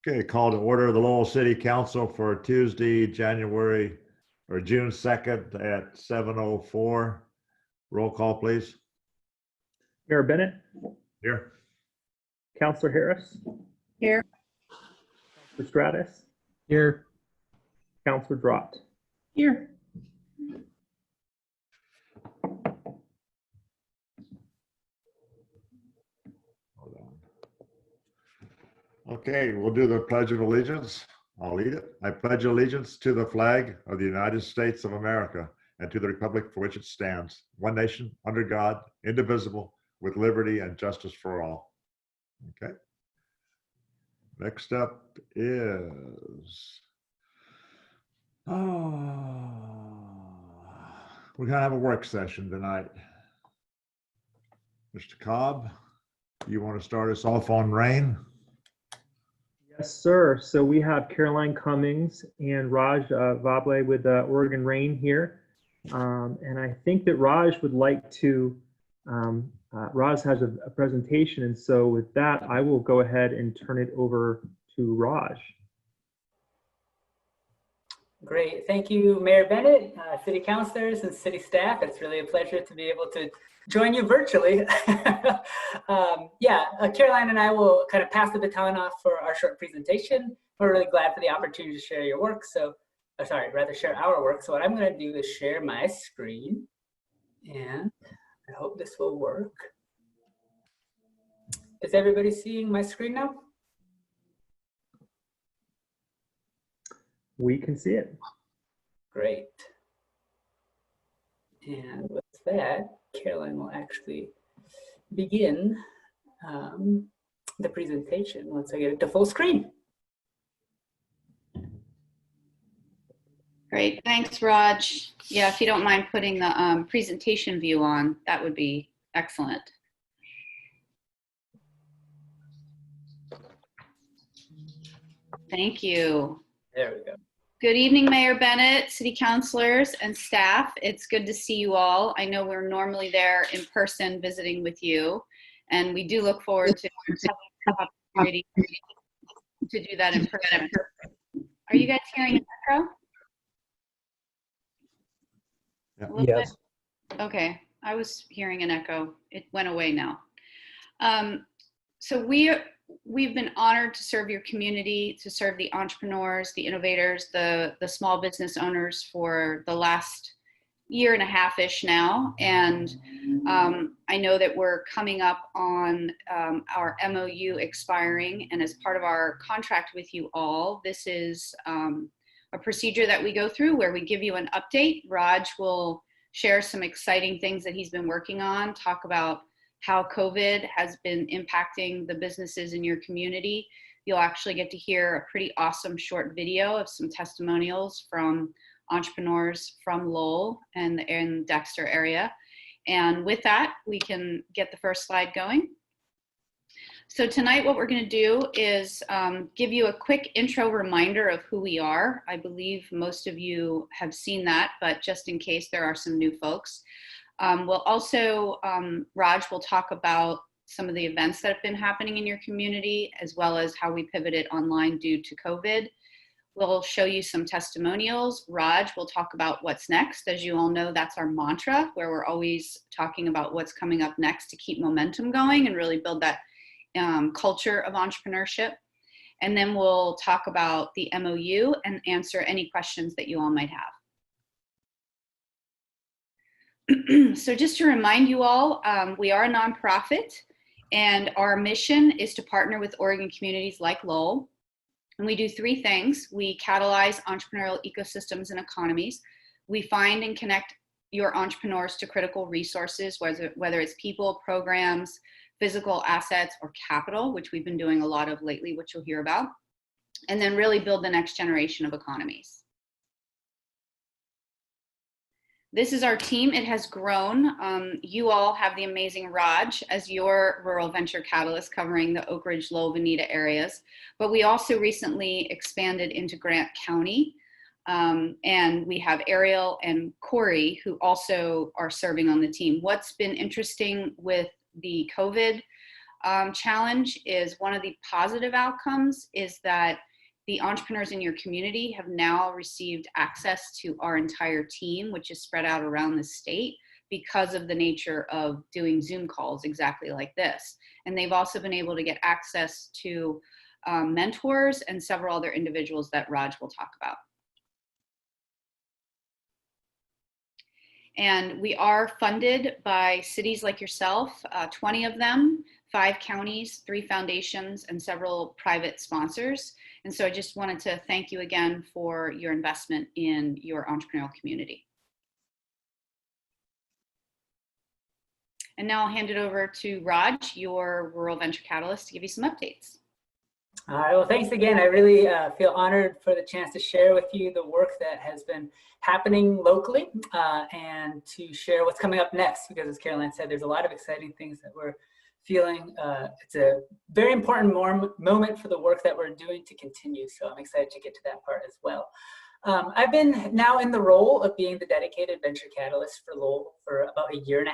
Okay, call to order the Lowell City Council for Tuesday, June 2nd at 7:04. Roll call, please. Mayor Bennett, Here. Councilor Harris, Here. Councilor Stratus, Here. Councilor Drott. Here. Hold on. Okay, we'll do the Pledge of Allegiance. I'll lead it. I pledge allegiance to the flag of the United States of America and to the republic for which it stands, one nation, under God, indivisible, with liberty and justice for all. Okay. Next up is, we're gonna have a work session tonight. Mr. Cobb, you want to start us off on rain? Yes, sir. So we have Caroline Cummings and Raj Vable with Oregon Rain here. And I think that Raj would like to, Raj has a presentation. And so with that, I will go ahead and turn it over to Raj. Great. Thank you, Mayor Bennett, city councilors and city staff. It's really a pleasure to be able to join you virtually. Caroline and I will kind of pass the baton off for our short presentation. We're really glad for the opportunity to share your work. Share our work. So what I'm going to do is share my screen, and I hope this will work. Is everybody seeing my screen now? We can see it. Great. And with that, Caroline will actually begin the presentation once I get it to full screen. Great, thanks, Raj. Yeah, if you don't mind putting the presentation view on, that would be excellent. Thank you. There we go. Good evening, Mayor Bennett, city councilors and staff. It's good to see you all. I know we're normally there in person visiting with you, and we do look forward to having the opportunity to do that in person. Are you guys hearing an echo? Yes. Okay, I was hearing an echo. It went away now. So we've been honored to serve your community, to serve the entrepreneurs, the innovators, the small business owners for the last year and a half-ish now. And I know that we're coming up on our MOU expiring, and as part of our contract with you all, this is a procedure that we go through where we give you an update. Raj will share some exciting things that he's been working on, talk about how COVID has been impacting the businesses in your community. You'll actually get to hear a pretty awesome short video of some testimonials from entrepreneurs from Lowell and in Dexter area. And with that, we can get the first slide going. So tonight what we're going to do is give you a quick intro reminder of who we are. I believe most of you have seen that, but just in case there are some new folks. We'll also, Raj will talk about some of the events that have been happening in your community, as well as how we pivoted online due to COVID. We'll show you some testimonials. Raj will talk about what's next. As you all know, that's our mantra, where we're always talking about what's coming up next to keep momentum going and really build that culture of entrepreneurship. And then we'll talk about the MOU and answer any questions that you all might have. So just to remind you all, we are a nonprofit, and our mission is to partner with Oregon communities like Lowell. And we do three things. We catalyze entrepreneurial ecosystems and economies. We find and connect your entrepreneurs to critical resources, whether it's people, programs, physical assets, or capital, which we've been doing a lot of lately, which you'll hear about. And then really build the next generation of economies. This is our team. It has grown. You all have the amazing Raj as your rural venture catalyst covering the Oak Ridge, Lowell, Veneta areas. But we also recently expanded into Grant County. And we have Ariel and Corey who also are serving on the team. What's been interesting with the COVID challenge is one of the positive outcomes is that the entrepreneurs in your community have now received access to our entire team, which is spread out around the state because of the nature of doing Zoom calls exactly like this. And they've also been able to get access to mentors and several other individuals that Raj will talk about. And we are funded by cities like yourself, 20 of them, 5 counties, 3 foundations, and several private sponsors. And so I just wanted to thank you again for your investment in your entrepreneurial community. And now I'll hand it over to Raj, your Rural Venture Catalyst, to give you some updates. All right, well, thanks again. I really feel honored for the chance to share with you the work that has been happening locally and to share what's coming up next, because as Caroline said, there's a lot of exciting things that we're feeling. It's a very important moment for the work that we're doing to continue, so I'm excited to get to that part as well. I've been now in the role of being the dedicated venture catalyst for Lowell for about 1.5 years.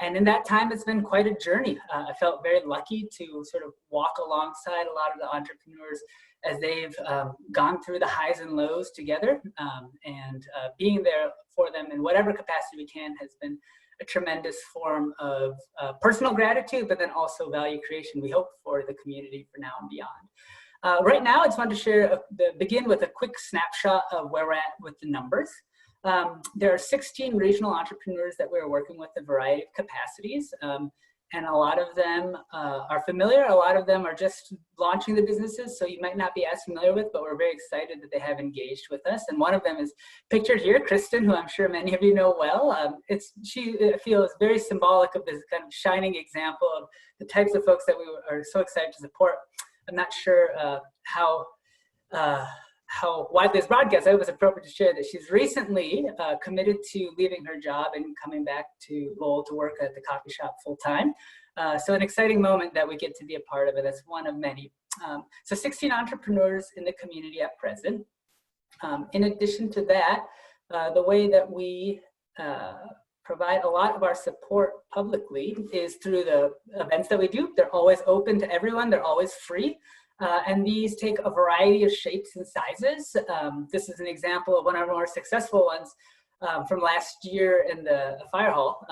And in that time, it's been quite a journey. I felt very lucky to sort of walk alongside a lot of the entrepreneurs as they've gone through the highs and lows together, and being there for them in whatever capacity we can has been a tremendous form of personal gratitude, but then also value creation we hope for the community for now and beyond. Right now, I just wanted to share, begin with a quick snapshot of where we're at with the numbers. There are 16 regional entrepreneurs that we're working with a variety of capacities, and a lot of them are familiar. A lot of them are just launching the businesses, so you might not be as familiar with, but we're very excited that they have engaged with us. And one of them is pictured here, Kristen, who I'm sure many of you know well. She feels very symbolic of this kind of shining example of the types of folks that we are so excited to support. I'm not sure how widely it's broadcast. I was appropriate to share that she's recently committed to leaving her job and coming back to Lowell to work at the coffee shop full time. So an exciting moment that we get to be a part of it. That's one of many. So 16 entrepreneurs in the community at present. In addition to that, the way that we provide a lot of our support publicly is through the events that we do. They're always open to everyone. They're always free. And these take a variety of shapes and sizes. This is an example of one of our more successful ones from last year in the fire hall,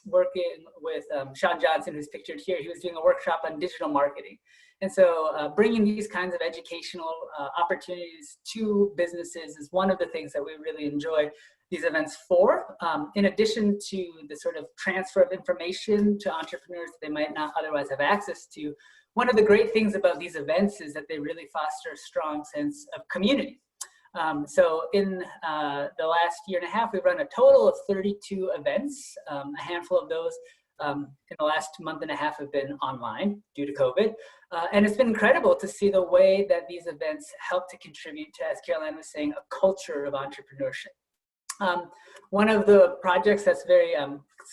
working with Sean Johnson, who's pictured here. He was doing a workshop on digital marketing. And so bringing these kinds of educational opportunities to businesses is one of the things that we really enjoy these events for. In addition to the sort of transfer of information to entrepreneurs that they might not otherwise have access to, one of the great things about these events is that they really foster a strong sense of community. So in the last 1.5 years, we've run a total of 32 events. A handful of those in the last 1.5 months have been online due to COVID. And it's been incredible to see the way that these events help to contribute to, as Caroline was saying, a culture of entrepreneurship. One of the projects that's very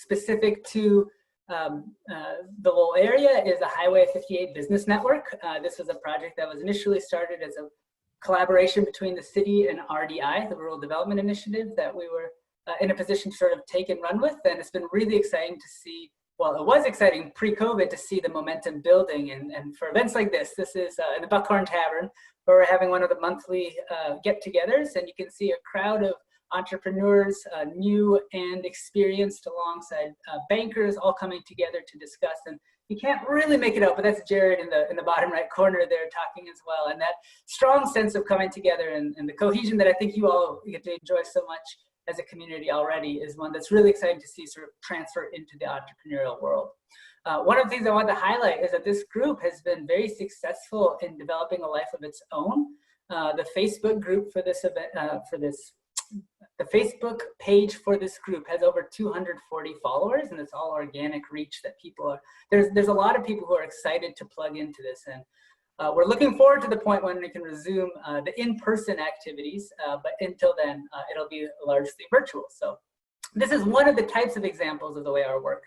specific to the Lowell area is the Highway 58 Business Network. This was a project that was initially started as a collaboration between the city and RDI, the Rural Development Initiative, that we were in a position to sort of take and run with. And it's been really exciting to see, well, it was exciting pre-COVID to see the momentum building. And for events like this is in the Buckhorn Tavern, where we're having one of the monthly get-togethers, and you can see a crowd of entrepreneurs, new and experienced, alongside bankers, all coming together to discuss. And you can't really make it out, but that's Jared in the bottom right corner there talking as well. And that strong sense of coming together and the cohesion that I think you all get to enjoy so much as a community already is one that's really exciting to see sort of transfer into the entrepreneurial world. One of the things I want to highlight is that this group has been very successful in developing a life of its own. The Facebook group for this event, the Facebook page for this group has over 240 followers, and it's all organic reach that people are, there's a lot of people who are excited to plug into this. And we're looking forward to the point when we can resume the in-person activities, but until then, it'll be largely virtual. So this is one of the types of examples of the way our work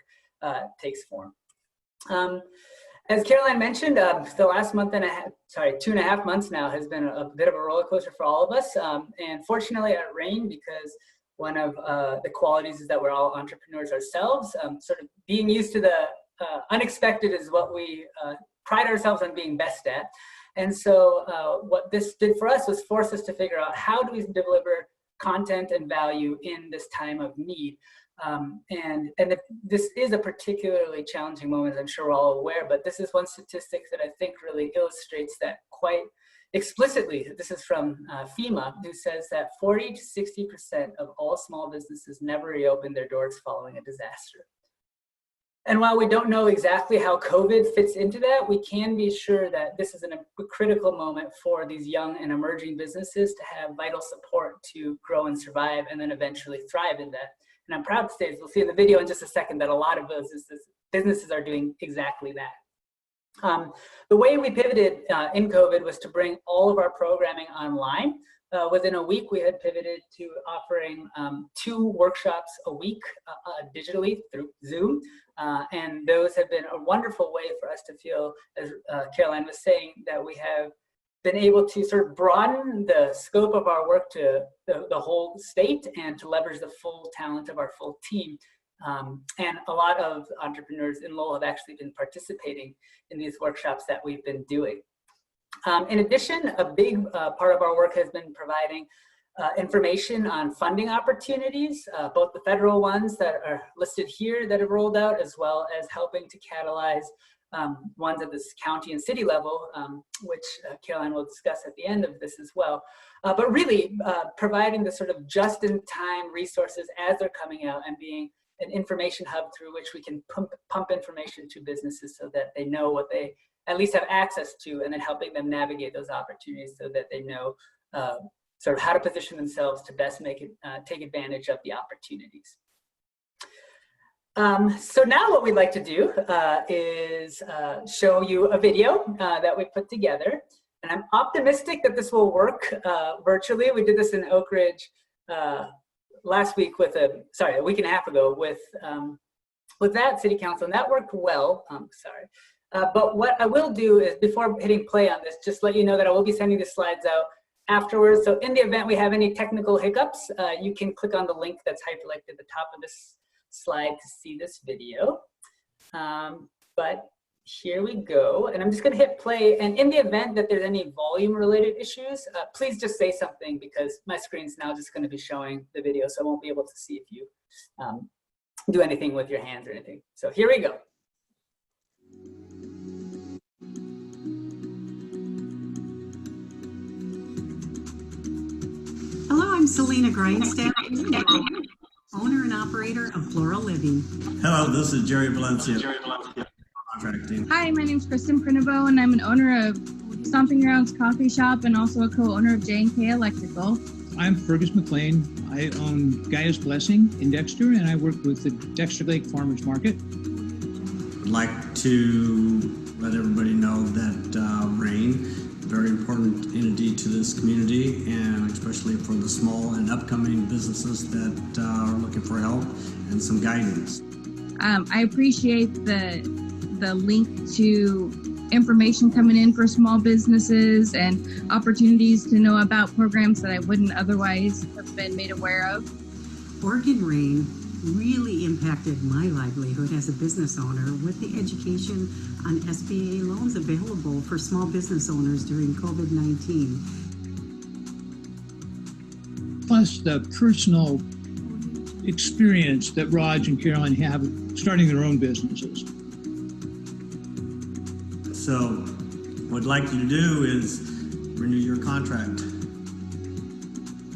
takes form. As Caroline mentioned, the last 2.5 months now has been a bit of a roller coaster for all of us. And fortunately at Rain, because one of the qualities is that we're all entrepreneurs ourselves, sort of being used to the unexpected is what we pride ourselves on being best at. And so what this did for us was force us to figure out how do we deliver content and value in this time of need. This is a particularly challenging moment, as I'm sure we're all aware, but this is one statistic that I think really illustrates that quite explicitly. This is from FEMA, who says that 40 to 60% of all small businesses never reopen their doors following a disaster. And while we don't know exactly how COVID fits into that, we can be sure that this is a critical moment for these young and emerging businesses to have vital support to grow and survive and then eventually thrive in that. And I'm proud to say, as we'll see in the video in just a second, that a lot of those businesses are doing exactly that. The way we pivoted in COVID was to bring all of our programming online. Within a week, we had pivoted to offering 2 workshops a week digitally through Zoom. And those have been a wonderful way for us to feel, as Caroline was saying, that we have been able to sort of broaden the scope of our work to the whole state and to leverage the full talent of our full team. And a lot of entrepreneurs in Lowell have actually been participating in these workshops that we've been doing. In addition, a big part of our work has been providing information on funding opportunities, both the federal ones that are listed here that have rolled out, as well as helping to catalyze ones at this county and city level, which Caroline will discuss at the end of this as well. But really providing the sort of just-in-time resources as they're coming out and being an information hub through which we can pump information to businesses so that they know what they at least have access to, and then helping them navigate those opportunities so that they know sort of how to position themselves to best make it, take advantage of the opportunities. So now what we'd like to do is show you a video that we put together. And I'm optimistic that this will work virtually. We did this in Oak Ridge last week with a week and a half ago with that city council, and that worked well. But what I will do is, before hitting play on this, just let you know that I will be sending the slides out afterwards. So in the event we have any technical hiccups, you can click on the link that's hyperlinked at the top of this slide to see this video. But here we go, and I'm just gonna hit play. And in the event that there's any volume related issues, please just say something, because my screen's now just gonna be showing the video, so I won't be able to see if you do anything with your hands or anything. So here we go. Hello, I'm Selena Grindstaff, owner and operator of Floral Living. Hello, this is Jerry Valencia. Contracting. Hi, my name is Kristen Prinabo, and I'm an owner of Stomping Grounds Coffee Shop and also a co-owner of J&K Electrical. I'm Fergus McLean. I own Gaia's Blessing in Dexter, and I work with the Dexter Lake Farmers Market. I'd like to let everybody know that RAIN, a very important entity to this community, and especially for the small and upcoming businesses that are looking for help and some guidance. I appreciate the link to information coming in for small businesses and opportunities to know about programs that I wouldn't otherwise have been made aware of. Oregon RAIN really impacted my livelihood as a business owner with the education on SBA loans available for small business owners during COVID-19. Plus the personal experience that Raj and Caroline have starting their own businesses. So what I'd like you to do is renew your contract.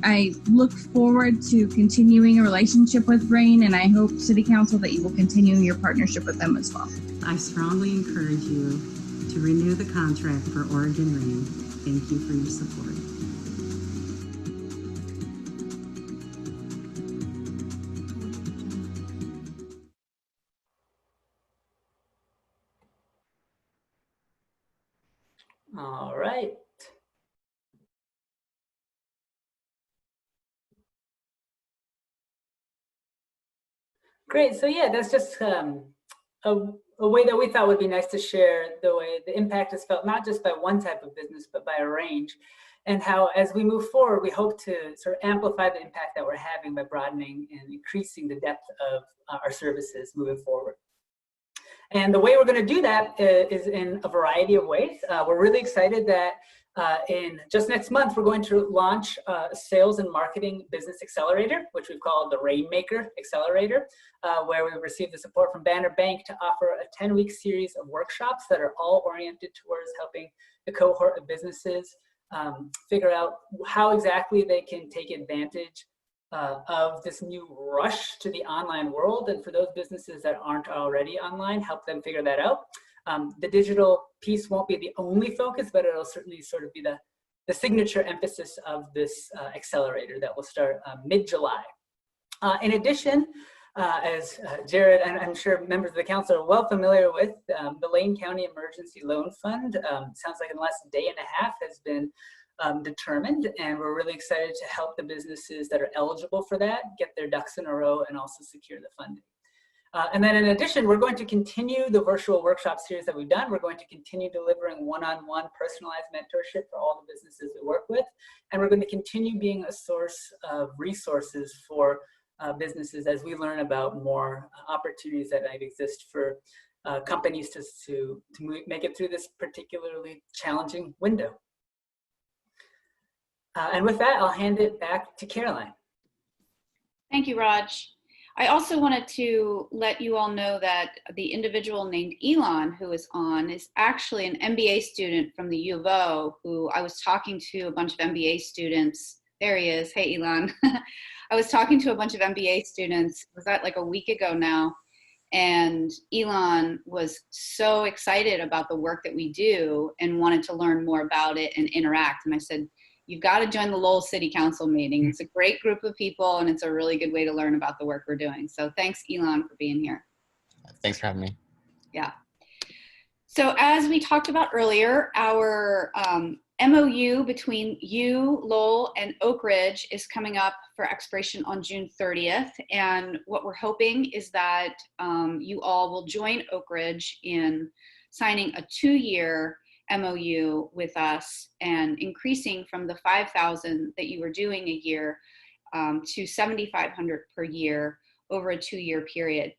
I look forward to continuing a relationship with RAIN, and I hope City Council that you will continue your partnership with them as well. I strongly encourage you to renew the contract for Oregon RAIN. Thank you for your support. All right. Great. So yeah, that's just a way that we thought would be nice to share the way the impact is felt, not just by one type of business, but by a range. And how, as we move forward, we hope to sort of amplify the impact that we're having by broadening and increasing the depth of our services moving forward. And the way we're going to do that is in a variety of ways. We're really excited that in just next month, we're going to launch a Sales and Marketing Business Accelerator, which we've called the Rainmaker Accelerator, where we received the support from Banner Bank to offer a 10-week series of workshops that are all oriented towards helping the cohort of businesses figure out how exactly they can take advantage of this new rush to the online world. And for those businesses that aren't already online, help them figure that out. The digital piece won't be the only focus, but it'll certainly sort of be the signature emphasis of this accelerator that will start mid-July. In addition, as Jared and I'm sure members of the council are well familiar with, the Lane County Emergency Loan Fund, sounds like in the last day and a half has been determined, and we're really excited to help the businesses that are eligible for that get their ducks in a row and also secure the funding. And then in addition, we're going to continue the virtual workshop series that we've done. We're going to continue delivering one-on-one personalized mentorship for all the businesses we work with. And we're going to continue being a source of resources for businesses as we learn about more opportunities that might exist for companies to make it through this particularly challenging window. And with that, I'll hand it back to Caroline. Thank you, Raj. I also wanted to let you all know that the individual named Elon who is on is actually an MBA student from the U of O, who I was talking to a bunch of MBA students. There he is. Hey, Elon. I was talking to a bunch of MBA students, was that like a week ago now? And Elon was so excited about the work that we do and wanted to learn more about it and interact. And I said, you've got to join the Lowell City Council meeting. It's a great group of people, and it's a really good way to learn about the work we're doing. So thanks, Elon, for being here. Thanks for having me. Yeah. So as we talked about earlier, our MOU between you, Lowell, and Oak Ridge is coming up for expiration on June 30th. And what we're hoping is that you all will join Oak Ridge in signing a 2-year MOU with us and increasing from the $5,000 that you were doing a year to $7,500 per year over a 2-year period.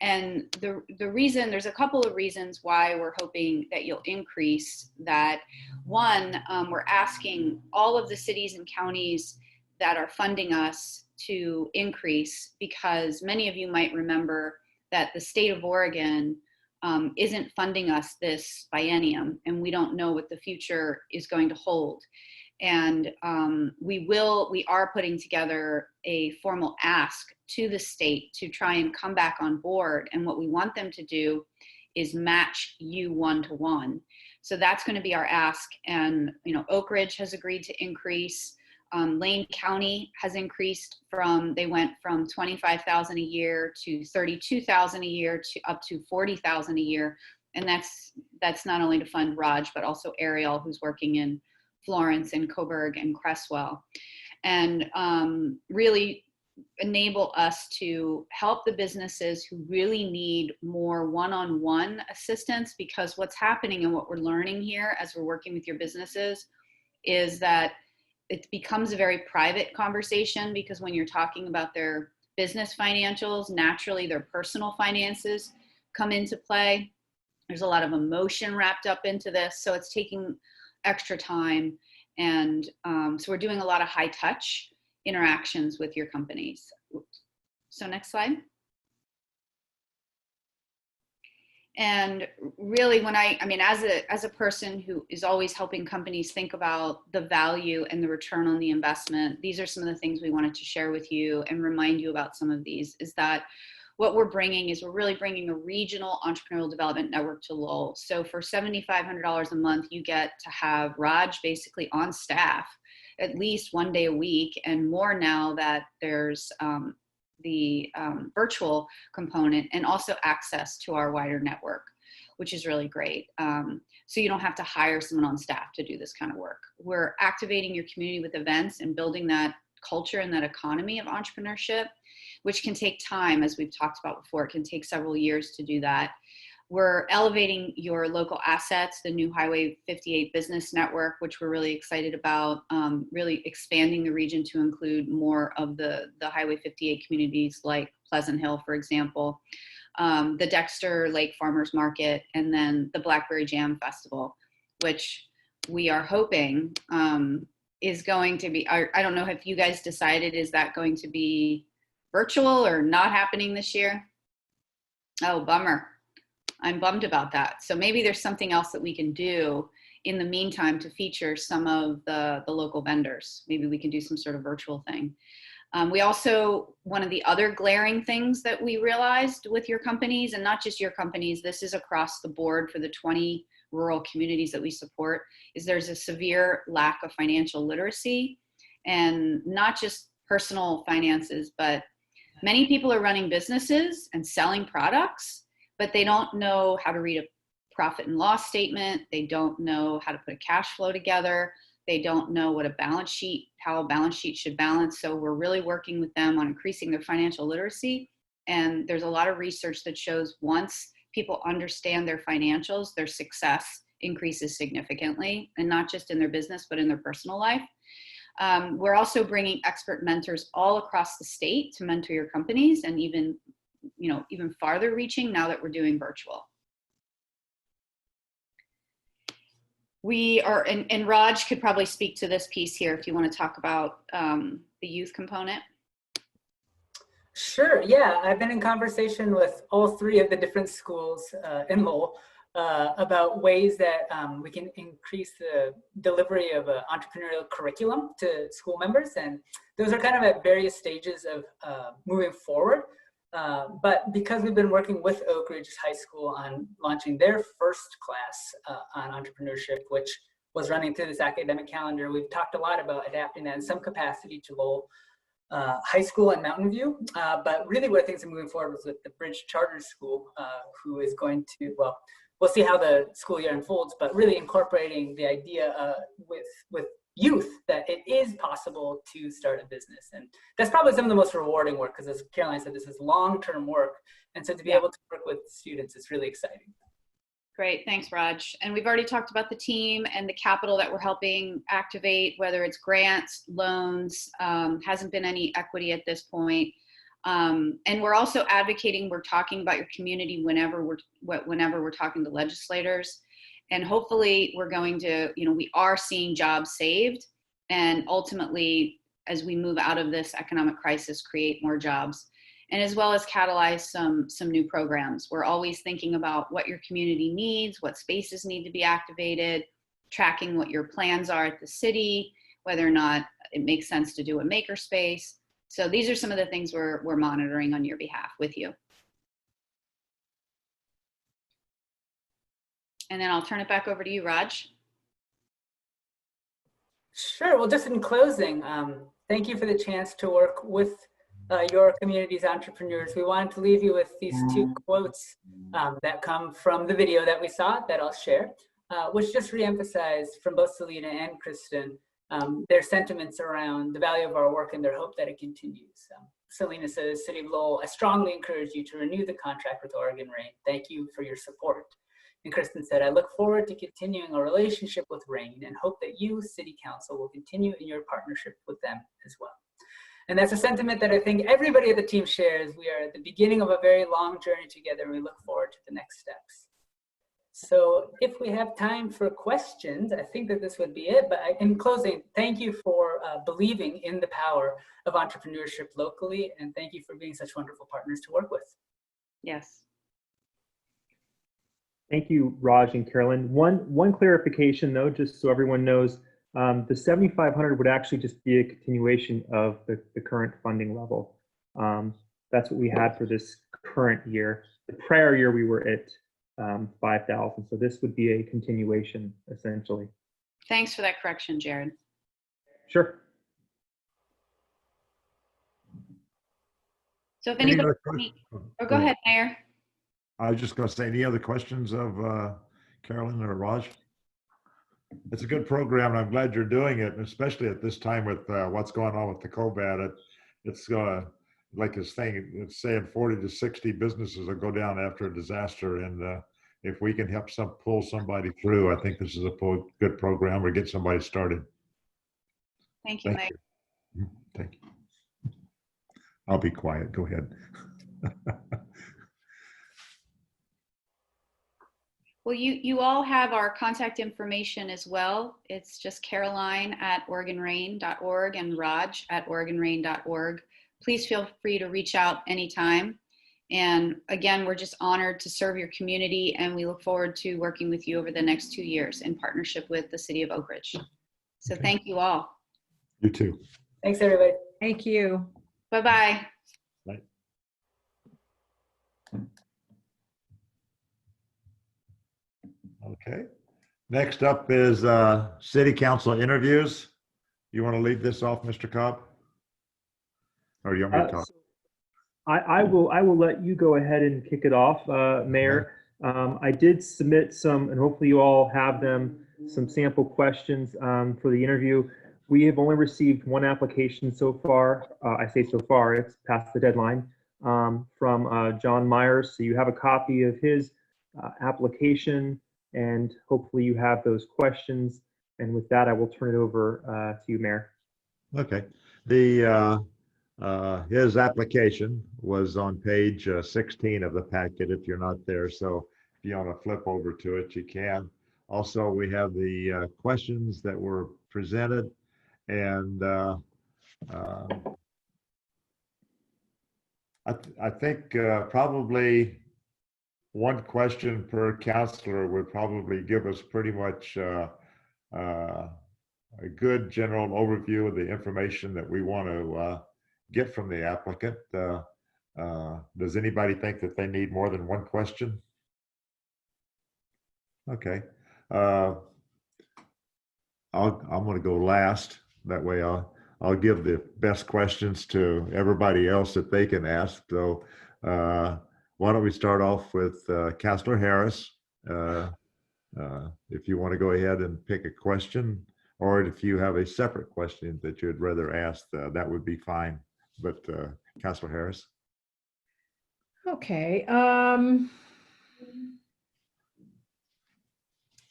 And the reason, there's a couple of reasons why we're hoping that you'll increase that. One, we're asking all of the cities and counties that are funding us to increase, because many of you might remember that the state of Oregon isn't funding us this biennium, and we don't know what the future is going to hold. And we are putting together a formal ask to the state to try and come back on board. And what we want them to do is match you 1-to-1. So that's going to be our ask. And, you know, Oak Ridge has agreed to increase. Lane County has increased they went from $25,000 a year to $32,000 a year to up to $40,000 a year. And that's not only to fund Raj, but also Ariel, who's working in Florence and Coburg and Cresswell, and really enable us to help the businesses who really need more one-on-one assistance. Because what's happening and what we're learning here as we're working with your businesses is that it becomes a very private conversation, because when you're talking about their business financials, naturally their personal finances come into play. There's a lot of emotion wrapped up into this, so it's taking extra time. And so we're doing a lot of high touch interactions with your companies. So next slide. And really, when I mean, as a person who is always helping companies think about the value and the return on the investment, these are some of the things we wanted to share with you and remind you about. Some of these is that what we're bringing is we're really bringing a regional entrepreneurial development network to Lowell. So for $7,500 a month, you get to have Raj basically on staff at least 1 day a week, and more now that there's the virtual component, and also access to our wider network, which is really great. So you don't have to hire someone on staff to do this kind of work. We're activating your community with events and building that culture and that economy of entrepreneurship, which can take time, as we've talked about before. It can take several years to do that. We're elevating your local assets, the new Highway 58 Business Network, which we're really excited about, really expanding the region to include more of the Highway 58 communities like Pleasant Hill, for example. the Dexter Lake Farmers Market, and then the Blackberry Jam Festival, which we are hoping is going to be, I don't know if you guys decided, is that going to be virtual or not happening this year? Oh, bummer. I'm bummed about that. So maybe there's something else that we can do in the meantime to feature some of the local vendors. Maybe we can do some sort of virtual thing. We also, one of the other glaring things that we realized with your companies, and not just your companies, this is across the board for the 20 rural communities that we support, is there's a severe lack of financial literacy, and not just personal finances, but many people are running businesses and selling products, but they don't know how to read a profit and loss statement. They don't know how to put a cash flow together. They don't know what how a balance sheet should balance. So we're really working with them on increasing their financial literacy. And there's a lot of research that shows once people understand their financials, their success increases significantly, and not just in their business, but in their personal life. We're also bringing expert mentors all across the state to mentor your companies, and even farther reaching now that we're doing virtual. We are, and Raj could probably speak to this piece here if you want to talk about the youth component. Sure, yeah. I've been in conversation with all three of the different schools in Lowell about ways that we can increase the delivery of an entrepreneurial curriculum to school members. And those are kind of at various stages of moving forward. But because we've been working with Oak Ridge High School on launching their first class on entrepreneurship, which was running through this academic calendar, we've talked a lot about adapting that in some capacity to Lowell High School and Mountain View. But really where things are moving forward was with the Bridge Charter School, who is going to, well, we'll see how the school year unfolds, but really incorporating the idea with youth that it is possible to start a business. And that's probably some of the most rewarding work, because as Caroline said, this is long-term work. And so to be able to work with students is really exciting. Great, thanks, Raj. And we've already talked about the team and the capital that we're helping activate, whether it's grants, loans, hasn't been any equity at this point. And we're also advocating, we're talking about your community whenever we're talking to legislators. And hopefully we're going to, we are seeing jobs saved, and ultimately, as we move out of this economic crisis, create more jobs, and as well as catalyze some new programs. We're always thinking about what your community needs, what spaces need to be activated, tracking what your plans are at the city, whether or not it makes sense to do a makerspace. So these are some of the things we're monitoring on your behalf with you. And then I'll turn it back over to you, Raj. Sure, well, just in closing, thank you for the chance to work with your community's entrepreneurs. We wanted to leave you with these two quotes that come from the video that we saw that I'll share, which just reemphasize from both Selena and Kristen their sentiments around the value of our work and their hope that it continues. Selena says, City of Lowell, I strongly encourage you to renew the contract with Oregon Rain. Thank you for your support. And Kristen said, I look forward to continuing a relationship with Rain and hope that you, City Council, will continue in your partnership with them as well. And that's a sentiment that I think everybody at the team shares. We are at the beginning of a very long journey together, and we look forward to the next steps. So if we have time for questions, I think that this would be it. But in closing, thank you for believing in the power of entrepreneurship locally, and thank you for being such wonderful partners to work with. Yes. Thank you, Raj and Carolyn. One clarification, though, just so everyone knows, the 7,500 would actually just be a continuation of the current funding level. That's what we had for this current year. The prior year, we were at 5,000. So this would be a continuation, essentially. Thanks for that correction, Jared. Sure. So if anybody, go ahead, Mayor. I was just going to say, any other questions of Carolyn or Raj? It's a good program, and I'm glad you're doing it, and especially at this time with what's going on with the COVID. It's going to, like his thing, it's saying 40 to 60 businesses will go down after a disaster, and if we can help pull somebody through, I think this is a good program or get somebody started. Thank you, Mayor. Thank you. I'll be quiet. Go ahead. Well, you all have our contact information as well. It's just Caroline@OregonRain.org and Raj@OregonRain.org. Please feel free to reach out anytime. And again, we're just honored to serve your community, and we look forward to working with you over the next 2 years in partnership with the City of Oak Ridge. So Okay. thank you all. You too. Thanks, everybody. Thank you. Bye-bye. Bye. Okay. Next up is city council interviews. You want to lead this off, Mr. Cobb? Or you want me to talk? I will let you go ahead and kick it off, Mayor. I did submit some, and hopefully you all have them, some sample questions for the interview. We have only received one application so far. I say so far, it's past the deadline, from John Myers. So you have a copy of his application, and hopefully you have those questions. And with that, I will turn it over to you, Mayor. Okay. His application was on page 16 of the packet if you're not there. So if you want to flip over to it, you can. Also, we have the questions that were presented, and I think probably one question per counselor would probably give us pretty much a good general overview of the information that we want to get from the applicant. Does anybody think that they need more than one question? Okay. I'm going to go last. That way I'll give the best questions to everybody else that they can ask. So why don't we start off with Counselor Harris? If you want to go ahead and pick a question, or if you have a separate question that you'd rather ask, that would be fine. But Counselor Harris. Okay.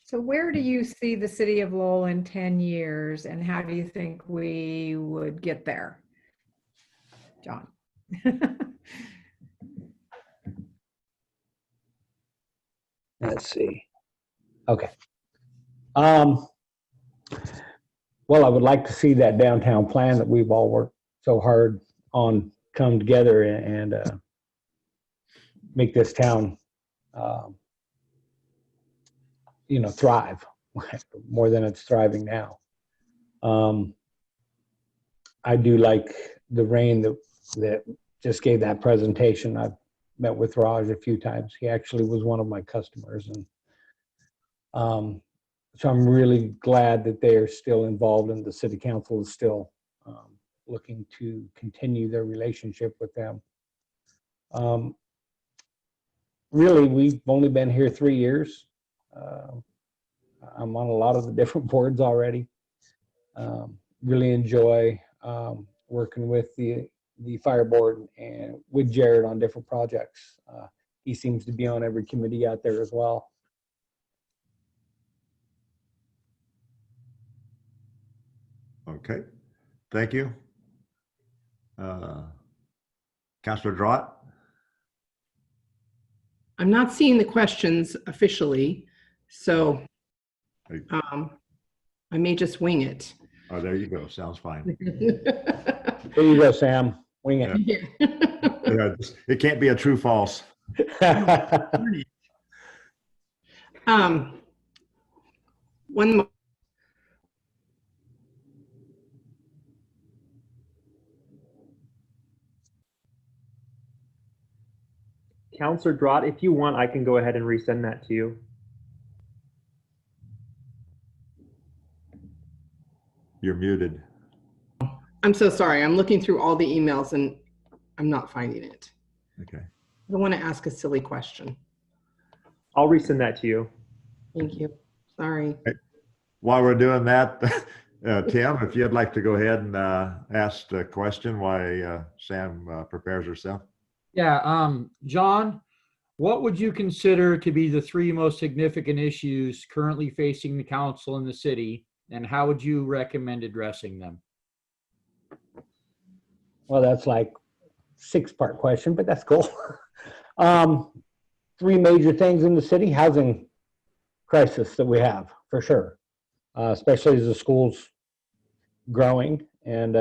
So where do you see the city of Lowell in 10 years, and how do you think we would get there? John. Let's see. Okay. Well, I would like to see that downtown plan that we've all worked so hard on come together and make this town, thrive more than it's thriving now. I do like the Rain that just gave that presentation. I've met with Raj a few times. He actually was one of my customers, and so I'm really glad that they are still involved, and the city council is still looking to continue their relationship with them. Really, we've only been here 3 years. I'm on a lot of the different boards already. Really enjoy working with the fire board and with Jared on different projects. He seems to be on every committee out there as well. Okay, thank you. Councilor Drott? I'm not seeing the questions officially, so I may just wing it. Oh, there you go. Sounds fine. There you go, Sam. Wing it. Yeah, it can't be a true false. One more. Counselor Drott, if you want, I can go ahead and resend that to you. You're muted. I'm so sorry. I'm looking through all the emails and I'm not finding it. Okay. I don't want to ask a silly question. I'll resend that to you. Thank you. Sorry. While we're doing that, Tim, if you'd like to go ahead and ask the question while Sam prepares herself. Yeah, John, what would you consider to be the 3 most significant issues currently facing the council and the city, and how would you recommend addressing them? Well, that's like 6-part question, but that's cool. 3 major things in the city: housing crisis that we have, for sure. Especially as the school's growing and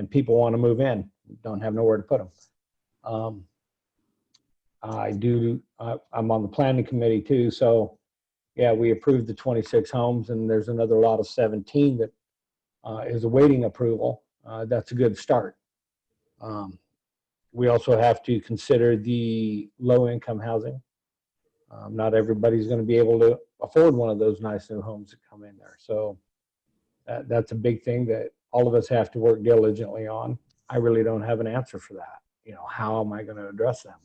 people want to move in, don't have nowhere to put them. I'm on the planning committee too, so yeah, we approved the 26 homes, and there's another lot of 17 that is awaiting approval. That's a good start. We also have to consider the low-income housing. Not everybody's going to be able to afford one of those nice new homes that come in there. So that's a big thing that all of us have to work diligently on. I really don't have an answer for that. You know, how am I going to address them?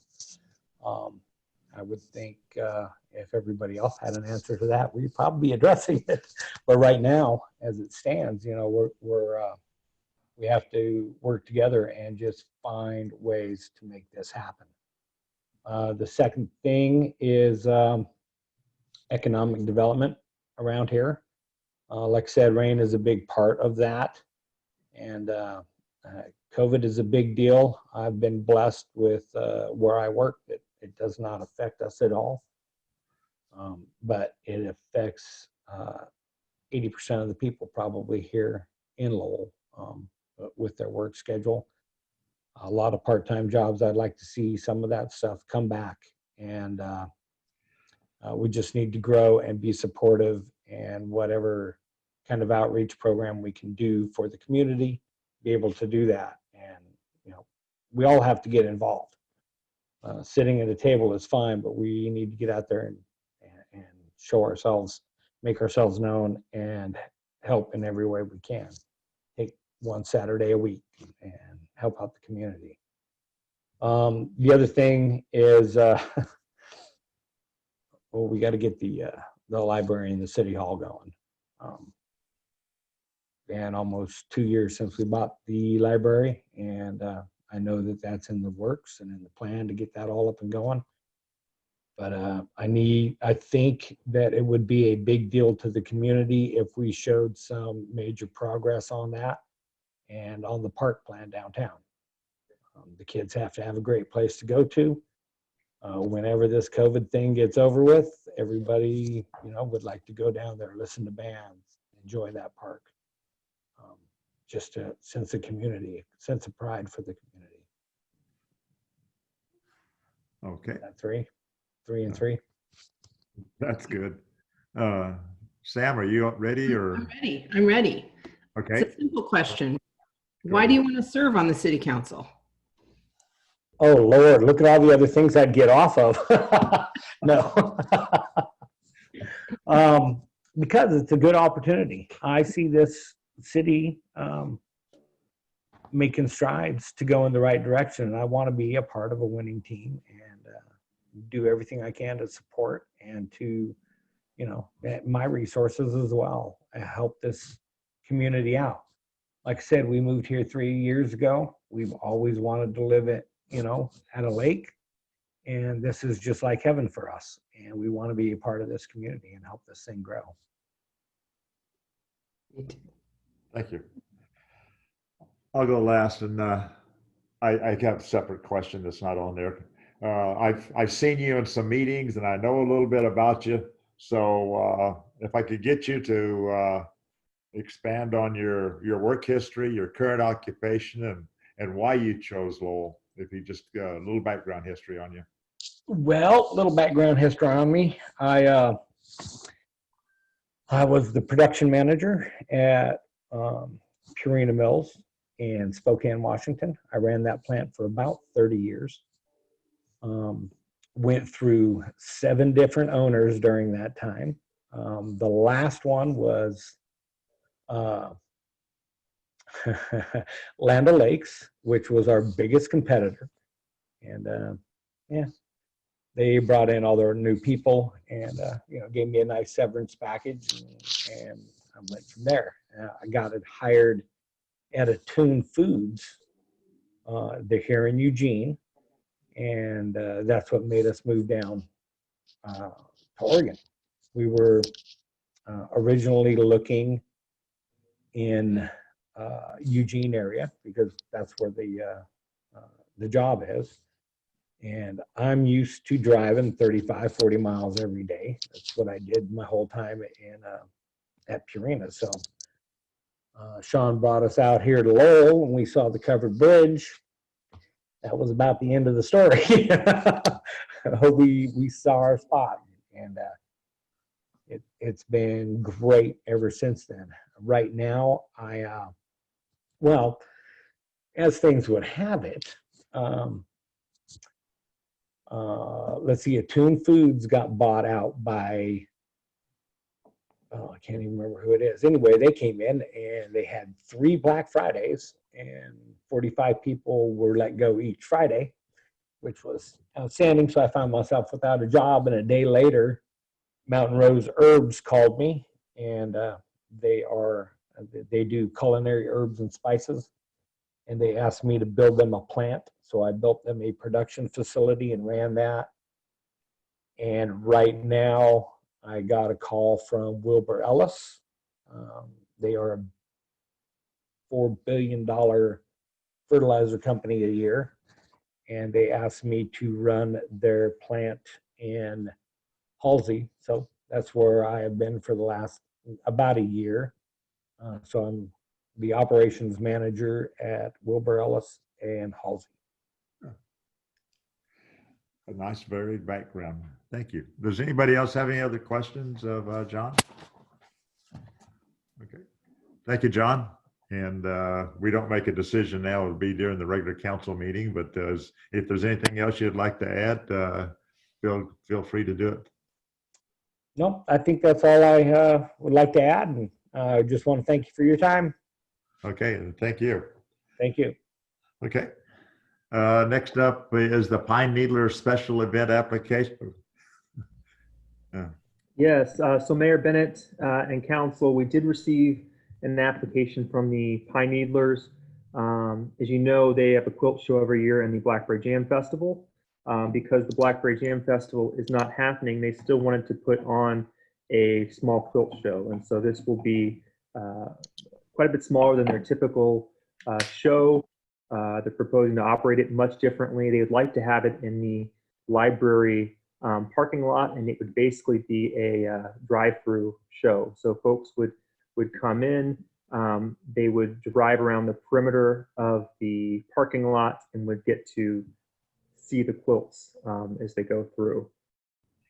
I would think if everybody else had an answer to that, we'd probably be addressing it. But right now, as it stands, you know, we have to work together and just find ways to make this happen. The second thing is economic development around here. Like I said, rain is a big part of that. And COVID is a big deal. I've been blessed with where I work that it does not affect us at all. But it affects 80% of the people probably here in Lowell with their work schedule. A lot of part-time jobs. I'd like to see some of that stuff come back, and we just need to grow and be supportive, and whatever kind of outreach program we can do for the community, be able to do that. And you know, we all have to get involved. Sitting at a table is fine, but we need to get out there and show ourselves, make ourselves known, and help in every way we can. Take one Saturday a week and help out the community. The other thing is, well, we got to get the library and the city hall going. And almost 2 years since we bought the library, and I know that that's in the works and in the plan to get that all up and going. But I think that it would be a big deal to the community if we showed some major progress on that and on the park plan downtown. The kids have to have a great place to go to. Whenever this COVID thing gets over with, everybody, you know, would like to go down there, listen to bands, enjoy that park. Just a sense of community, sense of pride for the community. Okay, That three and three. that's good. Sam, are you ready or? I'm ready. I'm ready. Okay. It's a simple question. Why do you want to serve on the city council? Oh, Lord, look at all the other things I'd get off of. No. Because it's a good opportunity. I see this city making strides to go in the right direction, and I want to be a part of a winning team and do everything I can to support and to, you know, my resources as well, help this community out. Like I said, we moved here 3 years ago. We've always wanted to live at, you know, at a lake, and this is just like heaven for us. And we want to be a part of this community and help this thing grow. Thank you. I'll go last, and I have a separate question that's not on there. I've seen you in some meetings, and I know a little bit about you. So if I could get you to expand on your work history, your current occupation, and why you chose Lowell. If you just a little background history on you. Well, a little background history on me. I was the production manager at Purina Mills in Spokane, Washington. I ran that plant for about 30 years. Went through 7 different owners during that time. The last one was Land O'Lakes, which was our biggest competitor. And yeah, they brought in all their new people and you know, gave me a nice severance package, and I went from there. I got it hired at Attune Foods. They're here in Eugene, and that's what made us move down to Oregon. We were originally looking in Eugene area because that's where the job is. And I'm used to driving 35, 40 miles every day. That's what I did my whole time at Purina. So Sean brought us out here to Lowell and we saw the covered bridge. That was about the end of the story. we saw our spot, and it's been great ever since then. Right now, well, as things would have it, let's see, Attune Foods got bought out by, I can't even remember who it is. Anyway, they came in and they had 3 Black Fridays, and 45 people were let go each Friday, which was outstanding. So I found myself without a job, and a day later, Mountain Rose Herbs called me, and they do culinary herbs and spices, and they asked me to build them a plant. So I built them a production facility and ran that. And right now, I got a call from Wilbur Ellis. They are a $4 billion fertilizer company a year. And they asked me to run their plant in Halsey. So that's where I have been for the last about a year. So I'm the operations manager at Wilbur Ellis and Halsey. A nice varied background. Thank you. Does anybody else have any other questions of John? Okay. Thank you, John. And we don't make a decision now. It'll be during the regular council meeting, but if there's anything else you'd like to add, feel free to do it. No, I think that's all I would like to add. And I just want to thank you for your time. Okay, and thank you. Thank you. Okay. Next up is the Pine Needler special event application. Yes, so Mayor Bennett and Council, we did receive an application from the Pine Needlers. As you know, they have a quilt show every year and the Blackberry Jam Festival. Because the Blackberry Jam Festival is not happening, they still wanted to put on a small quilt show. And so this will be quite a bit smaller than their typical show. They're proposing to operate it much differently. They would like to have it in the library parking lot, and it would basically be a drive-through show. So folks would come in, they would drive around the perimeter of the parking lot and would get to see the quilts as they go through.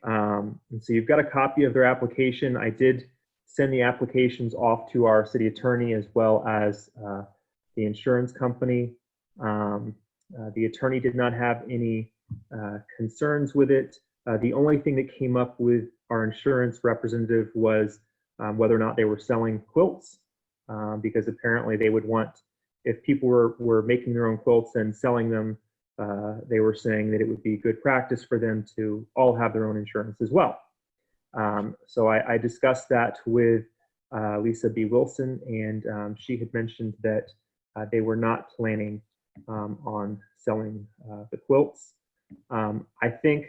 And so you've got a copy of their application. I did send the applications off to our city attorney as well as the insurance company. The attorney did not have any concerns with it. The only thing that came up with our insurance representative was whether or not they were selling quilts, because apparently they would want, if people were making their own quilts and selling them, they were saying that it would be good practice for them to all have their own insurance as well. So I discussed that with Lisa B. Wilson, and she had mentioned that they were not planning on selling the quilts. I think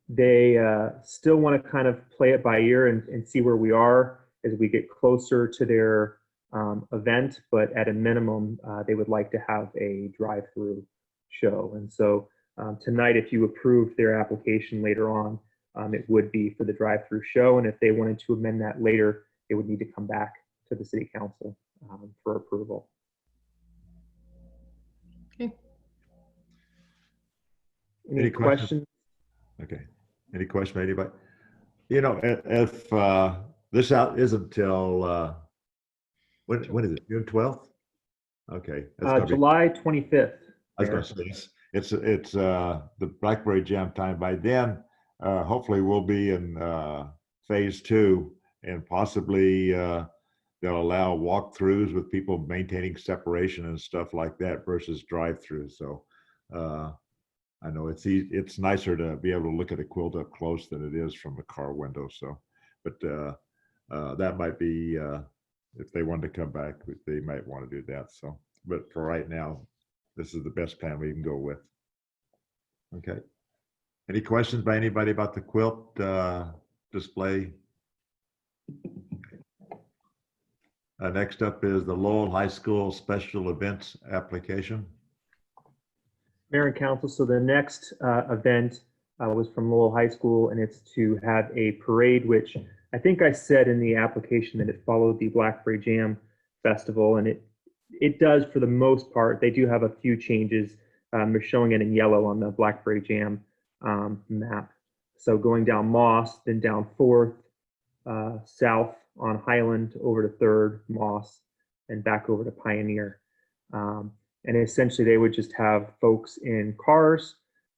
they still want to kind of play it by ear and see where we are as we get closer to their event, but at a minimum, they would like to have a drive-through show. And so tonight, if you approved their application later on, it would be for the drive-through show. And if they wanted to amend that later, they would need to come back to the city council for approval. Okay. Any questions? Okay. Any question, anybody? You know, if this out isn't till when is it? June 12th? Okay. July 25th. I was going to say it's the Blackberry Jam time. By then, hopefully we'll be in phase 2, and possibly they'll allow walkthroughs with people maintaining separation and stuff like that versus drive-through. So I know it's nicer to be able to look at a quilt up close than it is from a car window. So, but that might be if they wanted to come back, they might want to do that. So, but for right now, this is the best plan we can go with. Okay. Any questions by anybody about the quilt display? Next up is the Lowell High School special events application. Mayor and council, so the next event was from Lowell High School, and it's to have a parade, which I think I said in the application that it followed the Blackberry Jam Festival, and it does for the most part. They do have a few changes. They're showing it in yellow on the Blackberry Jam map. So going down Moss, then down 4th, south on Highland, over to 3rd, Moss, and back over to Pioneer. And essentially they would just have folks in cars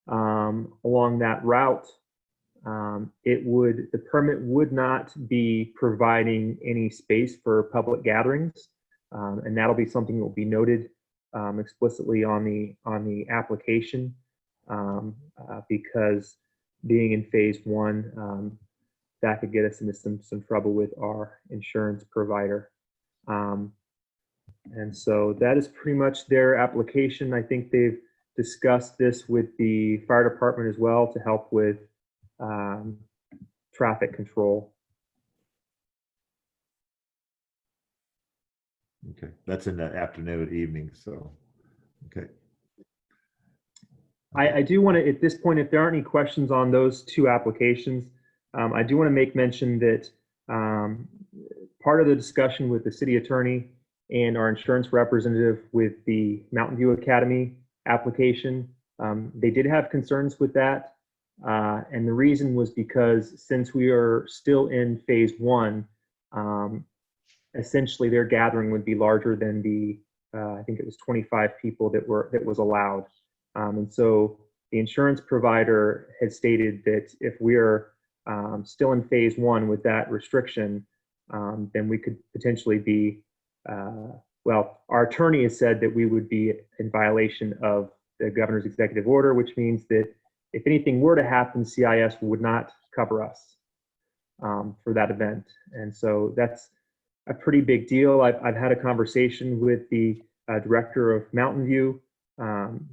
along that route. The permit would not be providing any space for public gatherings. And that'll be something that will be noted explicitly on the application because being in phase 1, that could get us into some trouble with our insurance provider. And so that is pretty much their application. I think they've discussed this with the fire department as well to help with traffic control. Okay, that's in the afternoon, evening, so, okay. I do want to, at this point, if there aren't any questions on those two applications, I do want to make mention that part of the discussion with the city attorney and our insurance representative with the Mountain View Academy application, they did have concerns with that. And the reason was because since we are still in phase 1, essentially their gathering would be larger than the, I think it was 25 people that was allowed. And so the insurance provider had stated that if we're still in phase 1 with that restriction, then we could potentially be, well, our attorney has said that we would be in violation of the governor's executive order, which means that if anything were to happen, CIS would not cover us for that event. And so that's a pretty big deal. I've had a conversation with the director of Mountain View.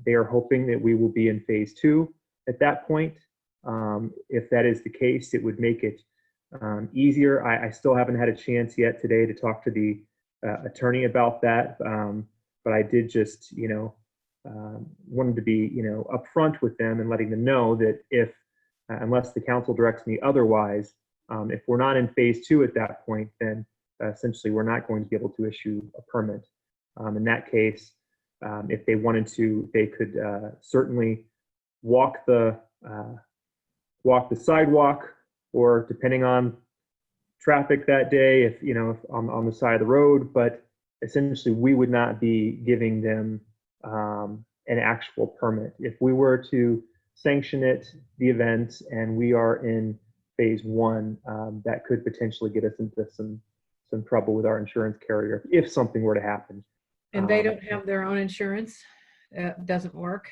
They are hoping that we will be in phase 2 at that point. If that is the case, it would make it easier. I still haven't had a chance yet today to talk to the attorney about that, but I did just, wanted to be, upfront with them and letting them know that if, unless the council directs me otherwise, if we're not in phase 2 at that point, then essentially we're not going to be able to issue a permit. In that case, if they wanted to, they could certainly walk the sidewalk, or depending on traffic that day, if on the side of the road. But essentially, we would not be giving them an actual permit. If we were to sanction the event, and we are in phase 1, that could potentially get us into some trouble with our insurance carrier if something were to happen. And they don't have their own insurance? Doesn't work?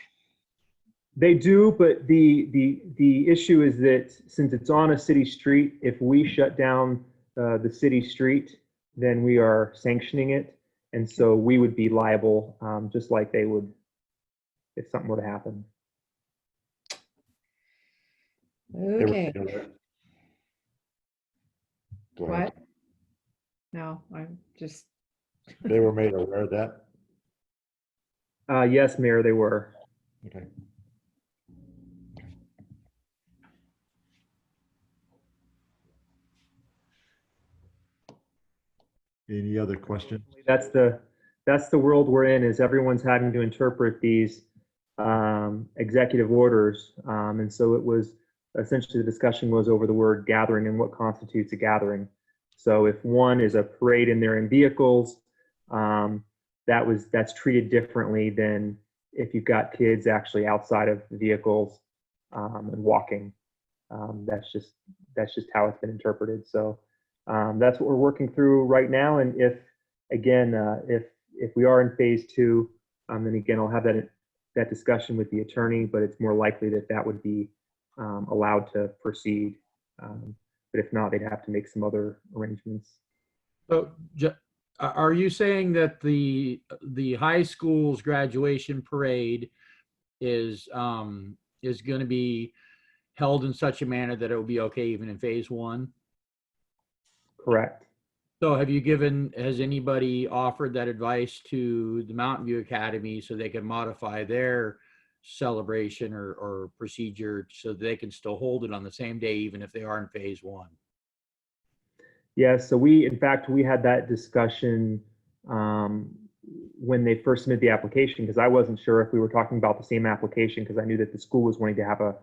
They do, but the issue is that since it's on a city street, if we shut down the city street, then we are sanctioning it. And so we would be liable, just like they would if something were to happen. Okay. Go ahead. What? No, I'm just. They were made aware of that? Yes, Mayor, they were. Okay. Any other questions? That's the world we're in, is everyone's having to interpret these executive orders. And so it was essentially, the discussion was over the word gathering and what constitutes a gathering. So if one is a parade and they're in vehicles, that's treated differently than if you've got kids actually outside of the vehicles and walking. That's just how it's been interpreted. So that's what we're working through right now. And if we are in phase 2, then again, I'll have that discussion with the attorney, but it's more likely that would be allowed to proceed. But if not, they'd have to make some other arrangements. So are you saying that the high school's graduation parade is going to be held in such a manner that it will be okay even in phase 1? Correct. So has anybody offered that advice to the Mountain View Academy so they can modify their celebration or procedure so they can still hold it on the same day, even if they are in phase one? Yeah, so in fact, we had that discussion when they first submitted the application, because I wasn't sure if we were talking about the same application, because I knew that the school was wanting to have a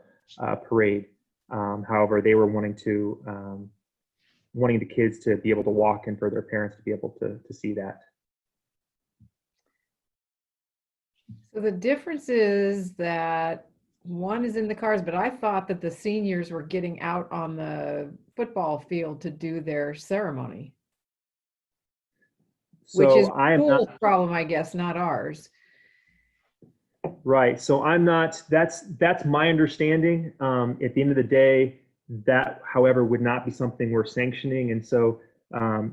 parade. However, they were wanting the kids to be able to walk and for their parents to be able to see that. So the difference is that one is in the cars, but I thought that the seniors were getting out on the football field to do their ceremony, which is So I am school's not problem, I guess, not ours. right. So I'm not. That's my understanding. At the end of the day, that, however, would not be something we're sanctioning, and so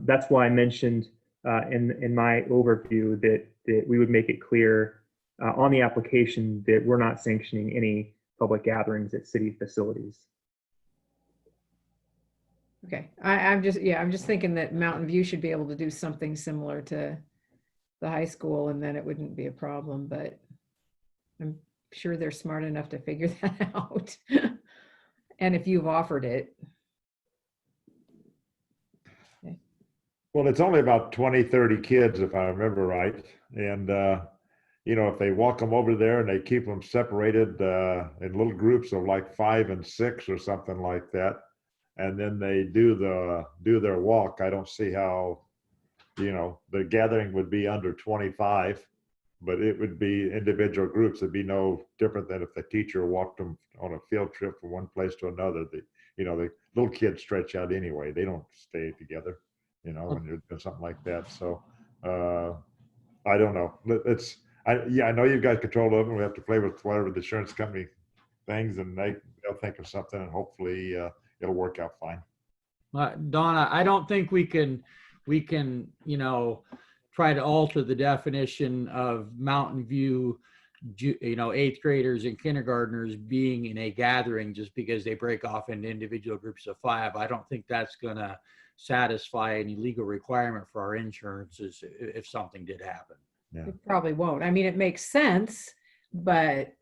that's why I mentioned in my overview that we would make it clear on the application that we're not sanctioning any public gatherings at city facilities. Okay, I'm just thinking that Mountain View should be able to do something similar to the high school, and then it wouldn't be a problem, but I'm sure they're smart enough to figure that out. And if you've offered it. Okay. Well, it's only about 20, 30 kids, if I remember right. And, if they walk them over there and they keep them separated in little groups of like 5 and 6 or something like that, and then they do their walk, I don't see how, the gathering would be under 25, but it would be individual groups. It'd be no different than if the teacher walked them on a field trip from one place to another. The little kids stretch out anyway. They don't stay together, when you're doing something like that. So I don't know. I know you've got control of it. We have to play with whatever the insurance company things, and they'll think of something, and hopefully it'll work out fine. Donna, I don't think we can, try to alter the definition of Mountain View, 8th graders and kindergartners being in a gathering just because they break off into individual groups of 5. I don't think that's going to satisfy any legal requirement for our insurances if something did happen. Yeah. It probably won't. I mean, it makes sense, but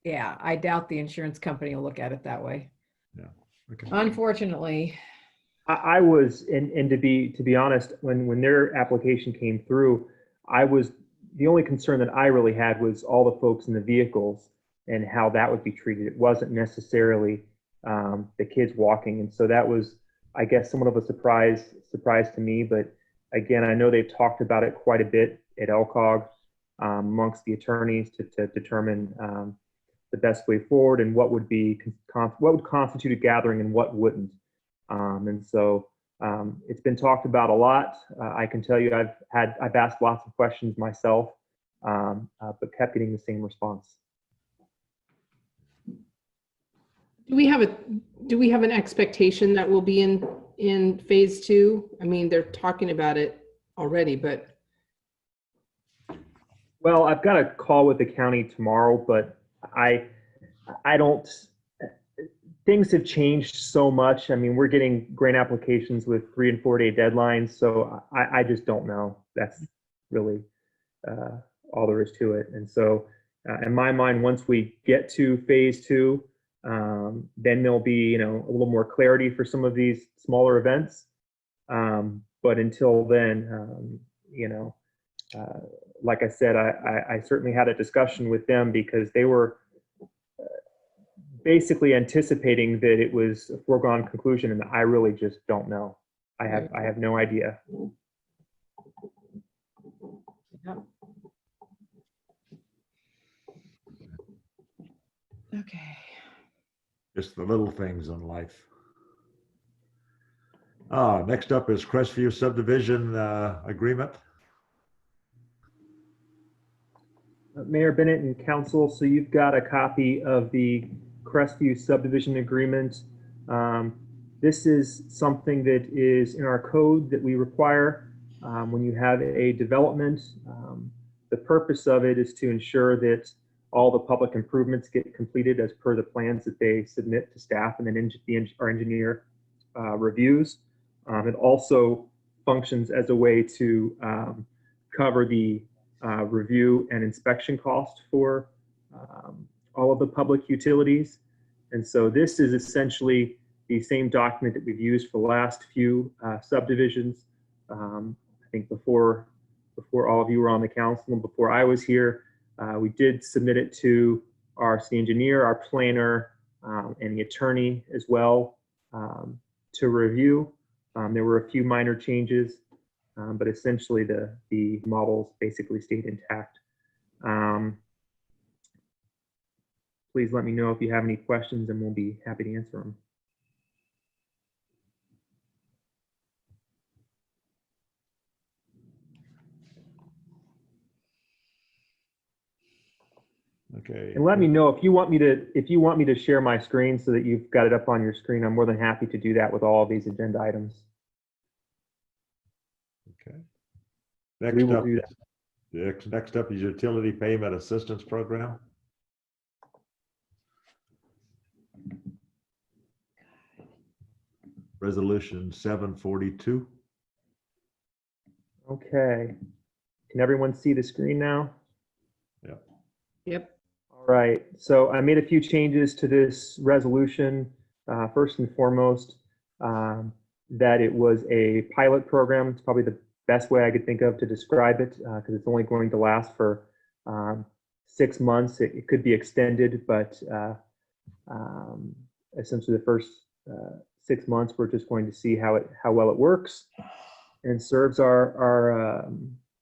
yeah, I doubt the insurance company will look at it that way. Yeah. Okay. Unfortunately. I was, and to be honest, when their application came through, the only concern that I really had was all the folks in the vehicles and how that would be treated. It wasn't necessarily the kids walking, and so that was, I guess, somewhat of a surprise to me. But again, I know they've talked about it quite a bit at LCOG amongst the attorneys to determine the best way forward and what would constitute a gathering and what wouldn't. And so it's been talked about a lot. I can tell you I've asked lots of questions myself, but kept getting the same response. Do we have an expectation that we'll be in phase 2? I mean, they're talking about it already, but. Well, I've got a call with the county tomorrow, but I don't. Things have changed so much. I mean, we're getting grant applications with 3 and 4 day deadlines, so I just don't know. That's really all there is to it. And so, in my mind, once we get to phase 2, then there'll be a little more clarity for some of these smaller events. But until then, like I said, I certainly had a discussion with them because they were basically anticipating that it was a foregone conclusion, and I really just don't know. I have no idea. Yep. Okay. Just the little things in life. Next up is Crestview subdivision agreement. Mayor Bennett and council, so you've got a copy of the Crestview subdivision agreement. This is something that is in our code that we require when you have a development. The purpose of it is to ensure that all the public improvements get completed as per the plans that they submit to staff and then our engineer reviews. It also functions as a way to cover the review and inspection cost for all of the public utilities. And so this is essentially the same document that we've used for the last few subdivisions. I think before all of you were on the council and before I was here, we did submit it to our city engineer, our planner, and the attorney as well to review. There were a few minor changes, but essentially the models basically stayed intact. Please let me know if you have any questions and we'll be happy to answer them. Okay. And let me know if you want me to share my screen so that you've got it up on your screen. I'm more than happy to do that with all of these agenda items. Okay. We will do that. Next up is Utility Payment Assistance Program. Resolution 742. Okay. Can everyone see the screen now? Yep. Yep. All right. So I made a few changes to this resolution. First and foremost, that it was a pilot program. It's probably the best way I could think of to describe it because it's only going to last for 6 months. It could be extended, but essentially the first 6 months, we're just going to see how well it works and serves our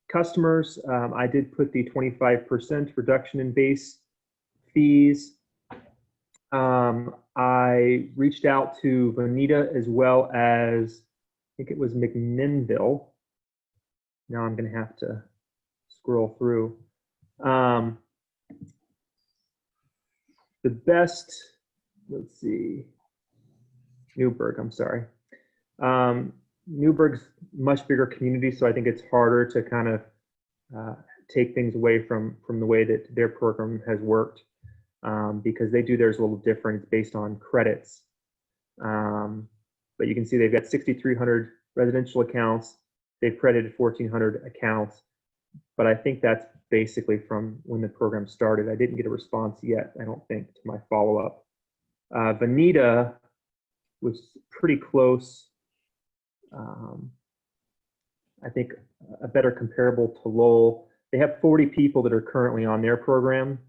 customers. I did put the 25% reduction in base fees. I reached out to Vanita as well as, I think it was McMinnville. Now I'm going to have to scroll through. The best, let's see, Newburgh, I'm sorry. Newburgh's much bigger community, so I think it's harder to kind of take things away from the way that their program has worked because they do theirs a little different. It's based on credits. But you can see they've got 6,300 residential accounts. They've credited 1,400 accounts. But I think that's basically from when the program started. I didn't get a response yet, I don't think, to my follow-up. Vanita was pretty close. I think a better comparable to Lowell. They have 40 people that are currently on their program,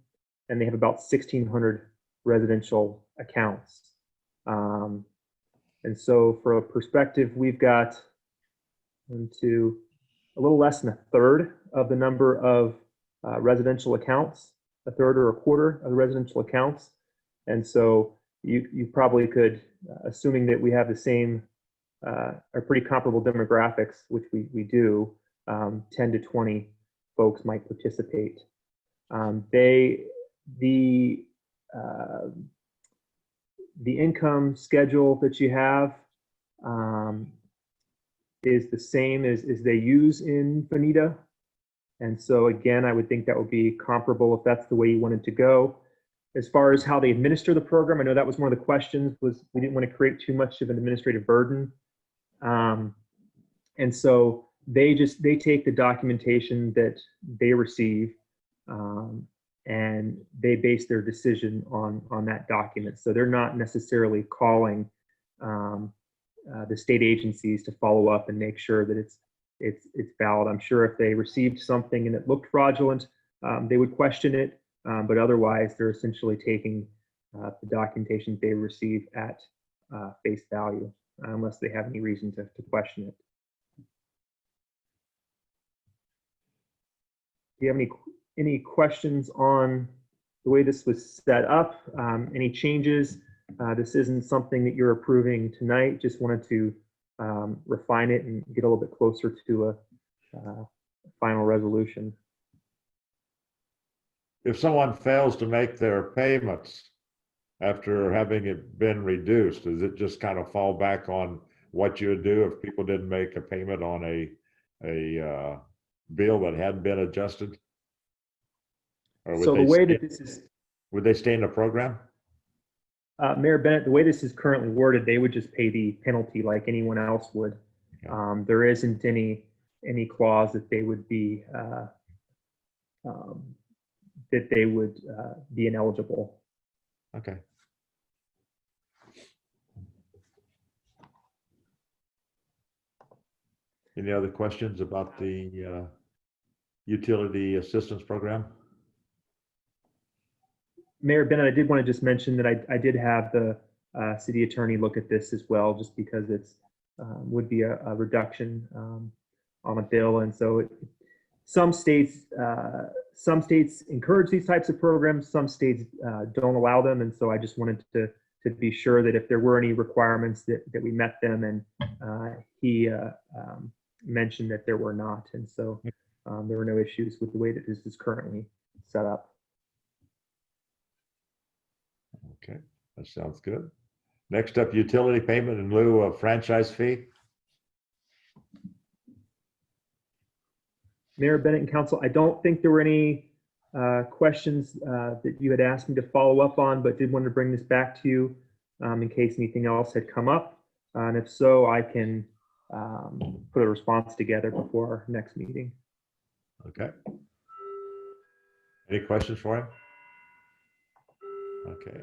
and they have about 1,600 residential accounts. And so for a perspective, we've got into a little less than a third of the number of residential accounts, a third or a quarter of the residential accounts. And so you probably could, assuming that we have the same are pretty comparable demographics, which we do, 10 to 20 folks might participate. The income schedule that you have is the same as they use in Vanita. And so again, I would think that would be comparable if that's the way you wanted to go. As far as how they administer the program, I know that was one of the questions, was we didn't want to create too much of an administrative burden. And so they take the documentation that they receive and they base their decision on that document. So they're not necessarily calling the state agencies to follow up and make sure that it's valid. I'm sure if they received something and it looked fraudulent, they would question it. But otherwise, they're essentially taking the documentation they receive at face value, unless they have any reason to question it. Do you have any questions on the way this was set up? Any changes? This isn't something that you're approving tonight. Just wanted to refine it and get a little bit closer to a final resolution. If someone fails to make their payments after having it been reduced, does it just kind of fall back on what you would do if people didn't make a payment on a bill that hadn't been adjusted? Or would So the way that this is, would they stay in the program? Mayor Bennett, the way this is currently worded, they would just pay the penalty like anyone else would. There isn't any clause that they would be that they would be ineligible. Okay. Any other questions about the utility assistance program? Mayor Bennett, I did want to just mention that I did have the city attorney look at this as well, just because it's would be a reduction on a bill, and so some states encourage these types of programs, some states don't allow them, and so I just wanted to be sure that if there were any requirements that we met them, and he mentioned that there were not, and so there were no issues with the way that this is currently set up. Okay, that sounds good. Next up, utility payment in lieu of franchise fee. Mayor Bennett and Council, I don't think there were any questions that you had asked me to follow up on, but did want to bring this back to you in case anything else had come up. And if so, I can put a response together before our next meeting. Okay. Any questions for him? Okay.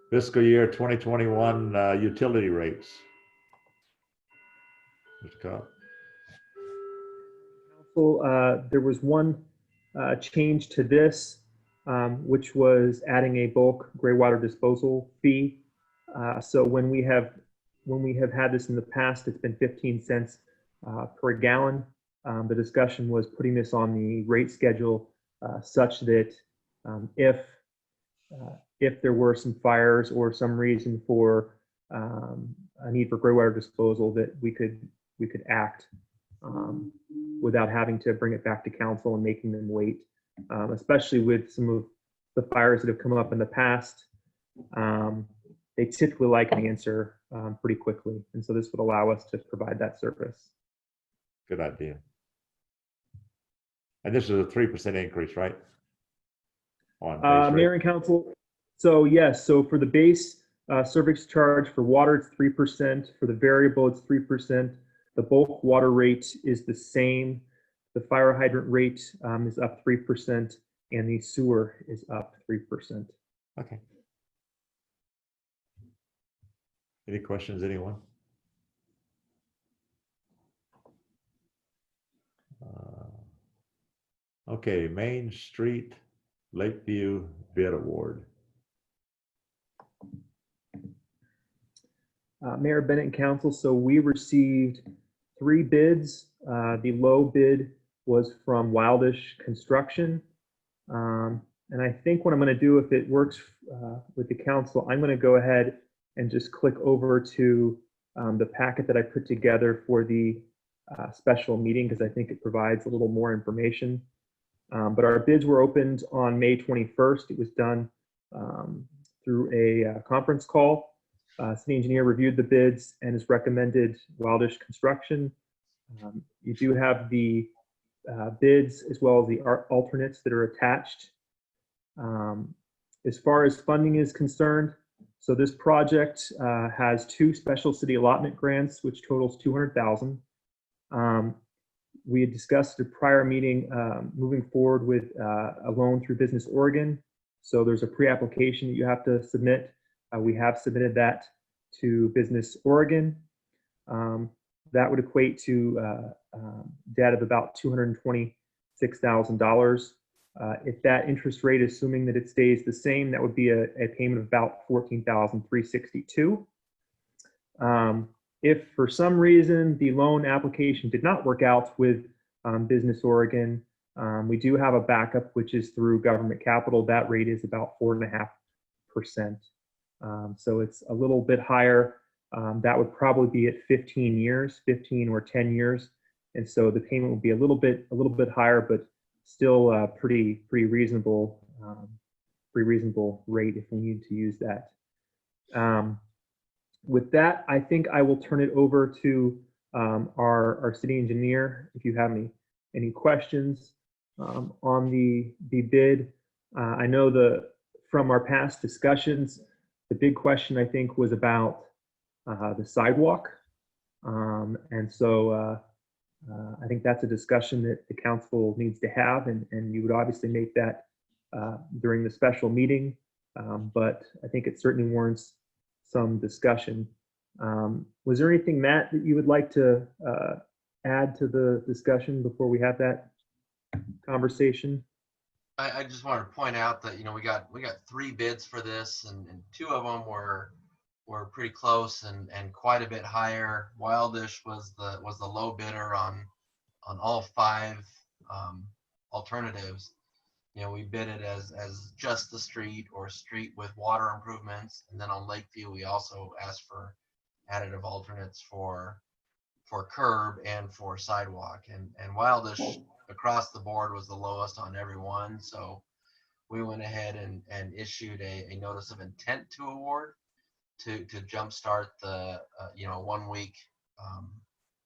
Fiscal year 2021 utility rates. Mr. Cobb. Council, there was one change to this, which was adding a bulk gray water disposal fee. So when we have had this in the past, it's been 15 cents per gallon. The discussion was putting this on the rate schedule such that if there were some fires or some reason for a need for gray water disposal, that we could act without having to bring it back to council and making them wait, especially with some of the fires that have come up in the past. They typically like an answer pretty quickly, and so this would allow us to provide that service. Good idea. And this is a 3% increase, right? On base Mayor rate. and Council, so yes, so for the base service charge for water, it's 3%. For the variable, it's 3%. The bulk water rate is the same. The fire hydrant rate is up 3%, and the sewer is up 3%. Okay. Any questions, anyone? Okay, Main Street Lakeview bid award. Mayor Bennett and Council, so we received 3 bids. The low bid was from Wildish Construction. And I think what I'm going to do, if it works with the council, I'm going to go ahead and just click over to the packet that I put together for the special meeting, because I think it provides a little more information. But our bids were opened on May 21st. It was done through a conference call. City engineer reviewed the bids and has recommended Wildish Construction. You do have the bids as well as the alternates that are attached. As far as funding is concerned, so this project has 2 special city allotment grants, which totals $200,000. We had discussed at a prior meeting moving forward with a loan through Business Oregon. So there's a pre-application that you have to submit. We have submitted that to Business Oregon. That would equate to debt of about $226,000. If that interest rate, assuming that it stays the same, that would be a payment of about $14,362. If for some reason the loan application did not work out with Business Oregon, we do have a backup, which is through Government Capital. That rate is about 4.5%. So it's a little bit higher. That would probably be at 15 years, 15 or 10 years. And so the payment would be a little bit higher, but still pretty reasonable rate if we need to use that. With that, I think I will turn it over to our city engineer. If you have any questions on the bid, I know from our past discussions, the big question I think was about the sidewalk, and so I think that's a discussion that the council needs to have, and you would obviously make that during the special meeting, but I think it certainly warrants some discussion. Was there anything, Matt, that you would like to add to the discussion before we have that conversation? I just wanted to point out that, we got 3 bids for this, and 2 of them were pretty close and quite a bit higher. Wildish was the low bidder on all 5 alternatives. We bid it as just the street or street with water improvements, and then on Lakeview we also asked for additive alternates for curb and for sidewalk, and Wildish across the board was the lowest on every one. So we went ahead and issued a notice of intent to award to jumpstart the 1-week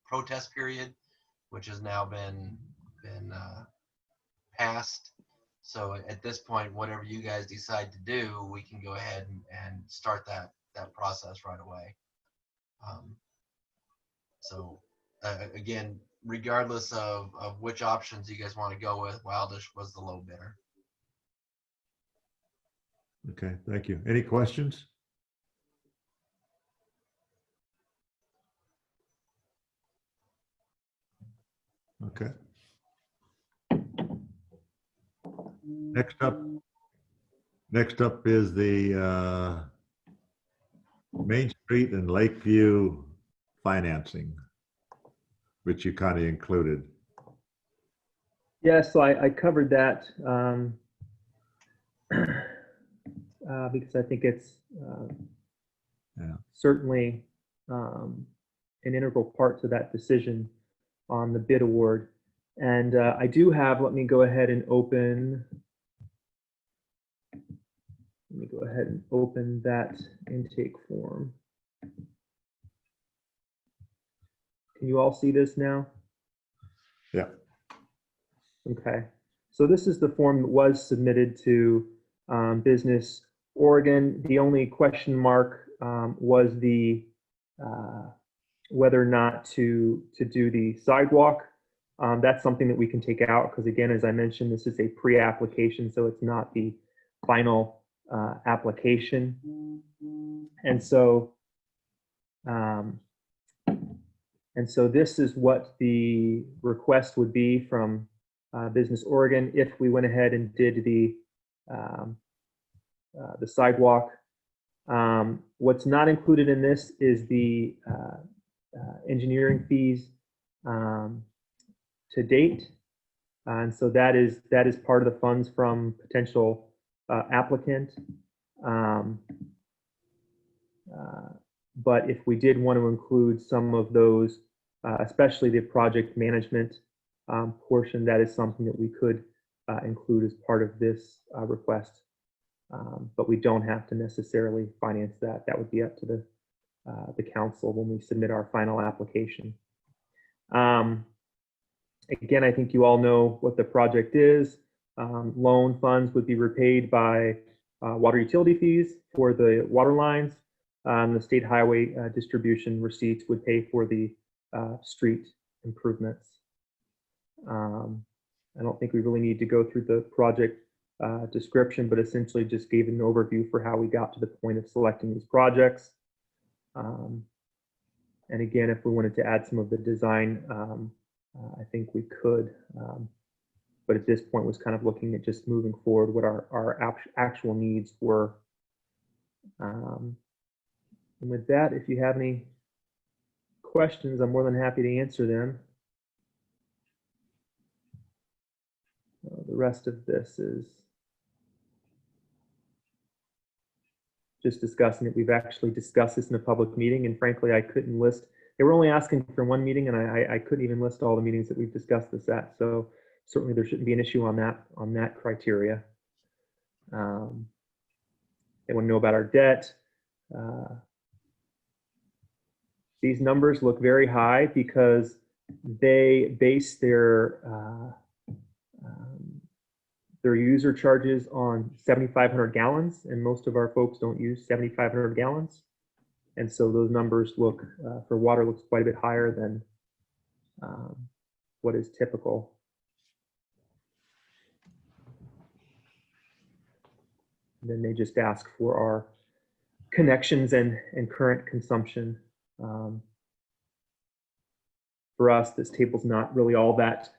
protest period, which has now been passed. So at this point, whatever you guys decide to do, we can go ahead and start that process right away. So again, regardless of which options you guys want to go with, Wildish was the low bidder. Okay, thank you. Any questions? Okay. Next up is the Main Street and Lakeview financing, which you kind of included. Yeah, so I covered that because I think it's certainly an integral part to that decision on the bid award. And I do have, let me go ahead and open that intake form. Can you all see this now? Yeah. Okay. So this is the form that was submitted to Business Oregon. The only question mark was the whether or not to do the sidewalk. That's something that we can take out because, again, as I mentioned, this is a pre-application, so it's not the final application. And so this is what the request would be from Business Oregon if we went ahead and did the sidewalk. What's not included in this is the engineering fees to date, and so that is part of the funds from potential applicant. But if we did want to include some of those, especially the project management portion, that is something that we could include as part of this request. But we don't have to necessarily finance that. That would be up to the council when we submit our final application. Again, I think you all know what the project is. Loan funds would be repaid by water utility fees for the water lines. The state highway distribution receipts would pay for the street improvements. I don't think we really need to go through the project description, but essentially just gave an overview for how we got to the point of selecting these projects. And again, if we wanted to add some of the design, I think we could. But at this point was kind of looking at just moving forward what our actual needs were. And with that, if you have any questions, I'm more than happy to answer them. The rest of this is just discussing it. We've actually discussed this in a public meeting, and frankly, I couldn't list. They were only asking for one meeting, and I couldn't even list all the meetings that we've discussed this at. So certainly there shouldn't be an issue on that criteria. They want to know about our debt. These numbers look very high because they base their user charges on 7,500 gallons, and most of our folks don't use 7,500 gallons. And so those numbers look, for water, looks quite a bit higher than what is typical. And then they just ask for our connections and current consumption. For us, this table's not really all that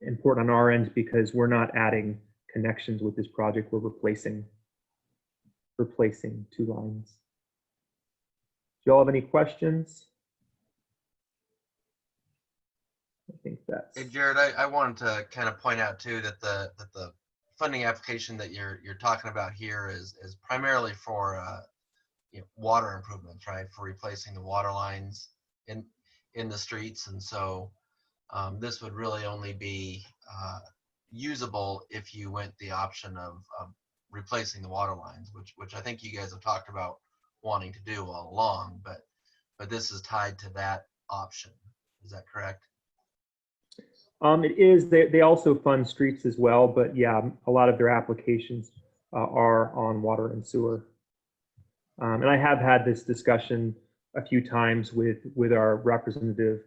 important on our end because we're not adding connections with this project. We're replacing 2 lines. Do y'all have any questions? I think that's. Hey, Jared, I wanted to kind of point out too that the funding application that you're talking about here is primarily for water improvements, right? For replacing the water lines in the streets, and so this would really only be usable if you went the option of replacing the water lines, which I think you guys have talked about wanting to do all along, but this is tied to that option. Is that correct? It is. They also fund streets as well, but yeah, a lot of their applications are on water and sewer. And I have had this discussion a few times with our representative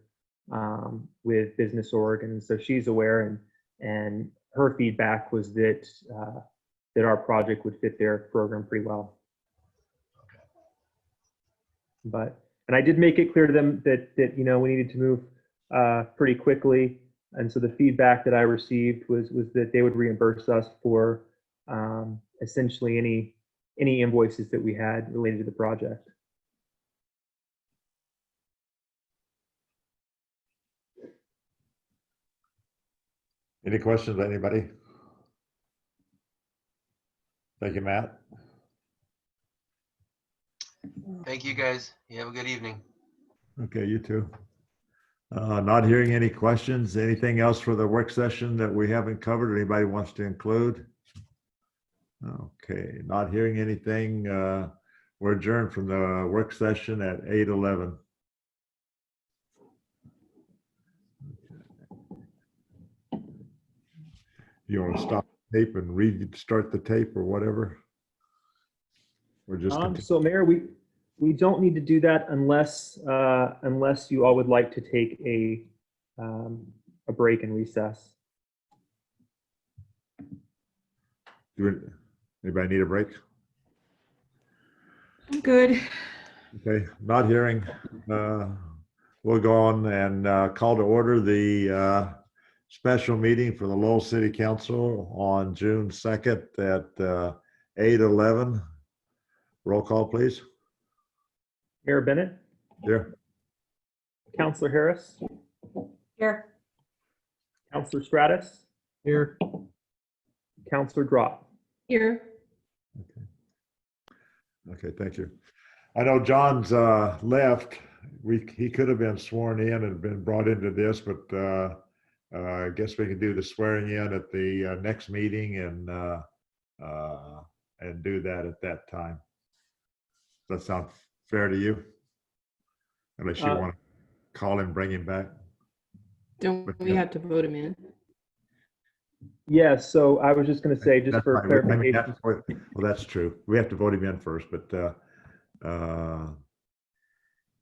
with Business Org, and so she's aware, and her feedback was that that our project would fit their program pretty well. Okay. And I did make it clear to them that we needed to move pretty quickly. And so the feedback that I received was that they would reimburse us for essentially any invoices that we had related to the project. Any questions, anybody? Thank you, Matt. Thank you, guys. You have a good evening. Okay, you too. Not hearing any questions. Anything else for the work session that we haven't covered? Anybody wants to include? Okay, not hearing anything. We're adjourned from the work session at 8:11. You want to stop the tape and restart the tape or whatever? Or just so Mayor, we don't need to do that unless you all would like to take a break and recess. Anybody need a break? I'm good. Okay, not hearing. We'll go on and call to order the special meeting for the Lowell City Council on June 2nd at 8:11. Roll call, please. Mayor Bennett? Here. Councilor Harris? Here. Councilor Stratus? Here. Councilor Drop? Here. Okay, thank you. I know John's left. He could have been sworn in and been brought into this, but I guess we can do the swearing in at the next meeting and do that at that time. Does that sound fair to you? Unless you want to call him, bring him back. Don't we have to vote him in? Yeah, so I was just going to say, just That's for right. clarification. Well, that's true. We have to vote him in first, but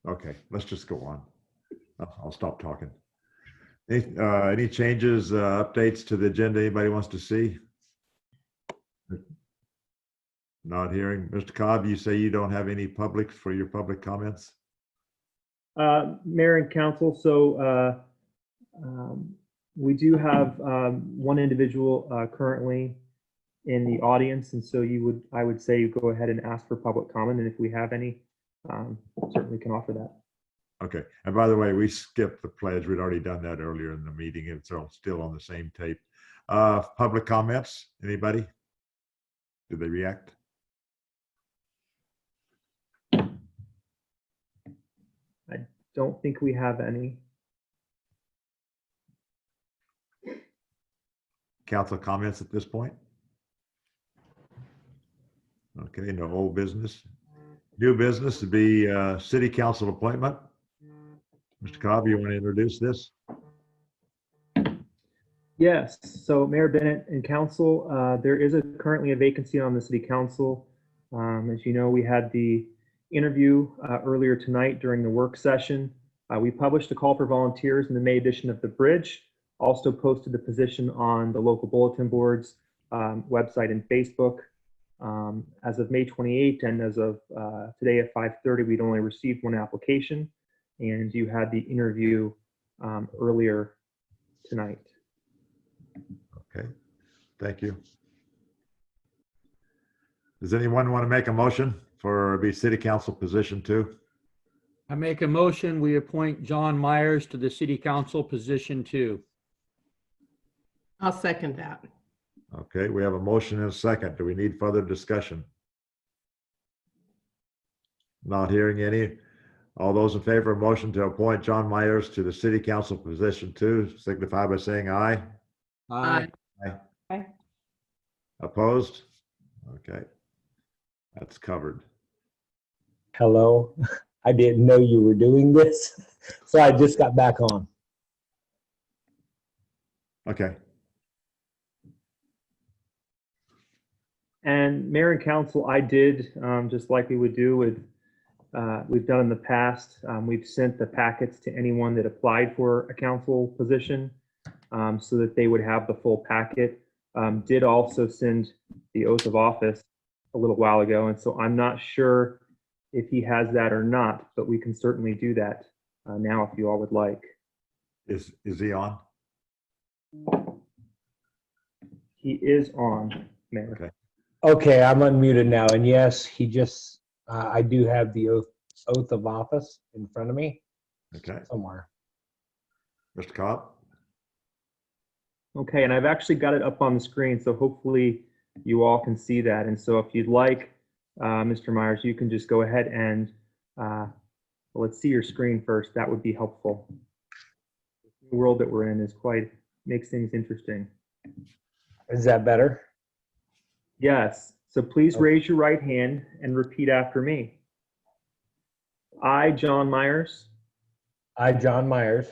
okay, let's just go on. I'll stop talking. Any changes, updates to the agenda anybody wants to see? Not hearing. Mr. Cobb, you say you don't have any public for your public comments? Mayor and Council, so we do have one individual currently in the audience, and so I would say you go ahead and ask for public comment, and if we have any, certainly can offer that. Okay, and by the way, we skipped the pledge. We'd already done that earlier in the meeting. It's still on the same tape. Public comments, anybody? Did they react? I don't think we have any. Council comments at this point? Okay, no old business. New business would be city council appointment. Mr. Cobb, you want to introduce this? Yes, so Mayor Bennett and Council, there is currently a vacancy on the City Council. As you know, we had the interview earlier tonight during the work session. We published a call for volunteers in the May edition of The Bridge, also posted the position on the local bulletin boards, website, and Facebook. As of May 28th and as of today at 5:30, we'd only received one application, and you had the interview earlier tonight. Okay, thank you. Does anyone want to make a motion for the city council position 2? I make a motion, we appoint John Myers to the city council position 2. I'll second that. Okay, we have a motion and a second. Do we need further discussion? Not hearing any. All those in favor of motion to appoint John Myers to the city council position 2, signify by saying aye. Aye. Aye. Opposed? Okay, that's covered. Hello, I didn't know you were doing this, so I just got back on. Okay. And Mayor and Council, I did, just like we would do with, we've done in the past, we've sent the packets to anyone that applied for a council position so that they would have the full packet. Did also send the oath of office a little while ago, and so I'm not sure if he has that or not, but we can certainly do that now if you all would like. Is he on? He is on, Mayor. Okay. Okay, I'm unmuted now, and yes, he just, I do have the oath of office in front of me Okay. somewhere. Mr. Cobb? Okay, and I've actually got it up on the screen, so hopefully you all can see that. And so if you'd like, Mr. Myers, you can just go ahead and let's see your screen first. That would be helpful. The world that we're in is makes things interesting. Is that better? Yes, so please raise your right hand and repeat after me. I, John Myers, I, John Myers,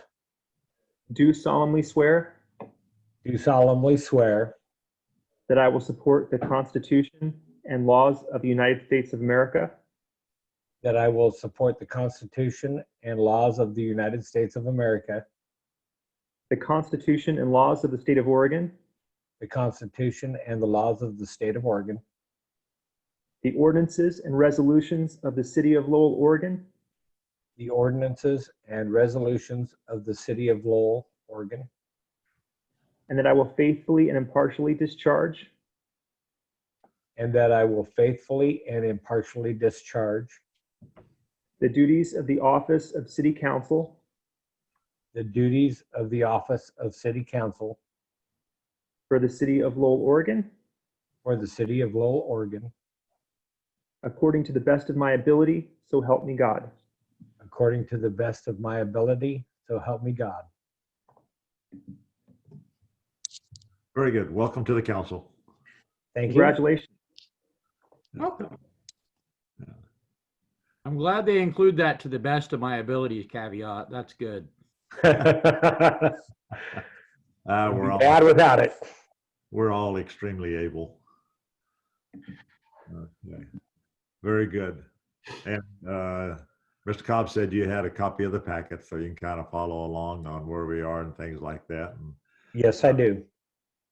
do solemnly swear do solemnly swear that I will support the Constitution and laws of the United States of America, that I will support the Constitution and laws of the United States of America, the Constitution and laws of the State of Oregon, the Constitution and the laws of the State of Oregon, the ordinances and resolutions of the City of Lowell, Oregon, the ordinances and resolutions of the City of Lowell, Oregon, and that I will faithfully and impartially discharge and that I will faithfully and impartially discharge the duties of the office of City Council the duties of the office of City Council for the City of Lowell, Oregon, for the City of Lowell, Oregon, according to the best of my ability, so help me God. according to the best of my ability, so help me God. Very good. Welcome to the council. Thank you. Congratulations. Welcome. I'm glad they include that to the best of my abilities caveat. That's good. We're Bad without it. We're all extremely able. Okay. Very good. And Mr. Cobb said you had a copy of the packet, so you can kind of follow along on where we are and things like that. Yes, I do.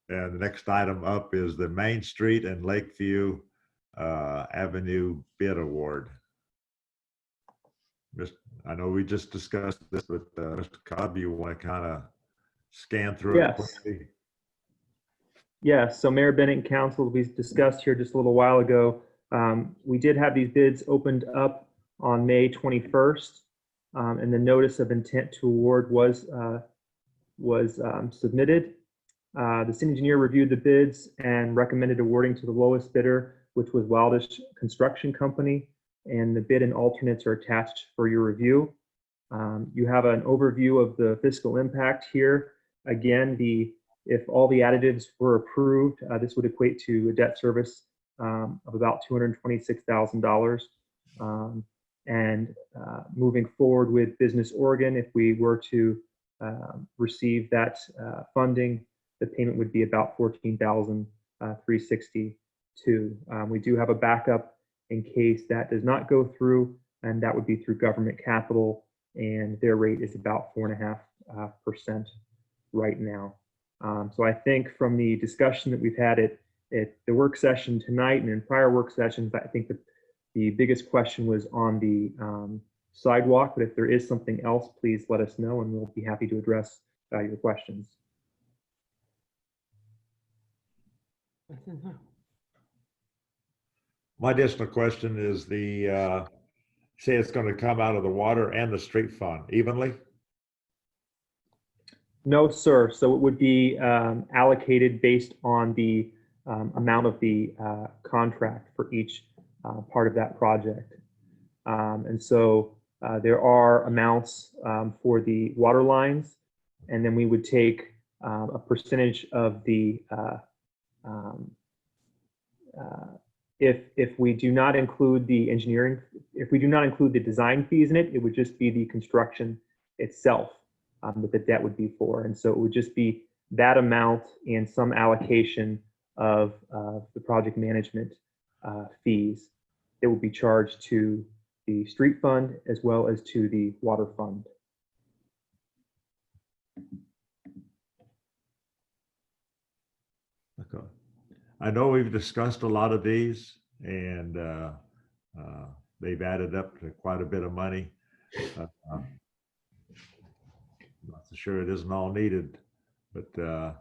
And the next item up is the Main Street and Lakeview Avenue bid award. I know we just discussed this, but Mr. Cobb, you want to kind of scan through it Yes. quickly? Yes, so Mayor Bennett and Council, we discussed here just a little while ago. We did have these bids opened up on May 21st, and the notice of intent to award was submitted. The city engineer reviewed the bids and recommended awarding to the lowest bidder, which was Wildish Construction Company, and the bid and alternates are attached for your review. You have an overview of the fiscal impact here. Again, if all the additives were approved, this would equate to a debt service of about $226,000. And moving forward with Business Oregon, if we were to receive that funding, the payment would be about $14,362. We do have a backup in case that does not go through, and that would be through government capital and their rate is about 4.5% right now. So I think from the discussion that we've had at the work session tonight and in prior work sessions, I think that the biggest question was on the sidewalk, but if there is something else, please let us know and we'll be happy to address your questions. My additional question is say it's going to come out of the water and the street fund evenly? No, sir. So it would be allocated based on the amount of the contract for each part of that project. And so there are amounts for the water lines, and then we would take a percentage of the if we do not include the engineering, if we do not include the design fees in it, it would just be the construction itself that the debt would be for. And so it would just be that amount and some allocation of the project management fees that will be charged to the street fund as well as to the water fund. Okay. I know we've discussed a lot of these, and they've added up to quite a bit of money. I'm not so sure it isn't all needed, but do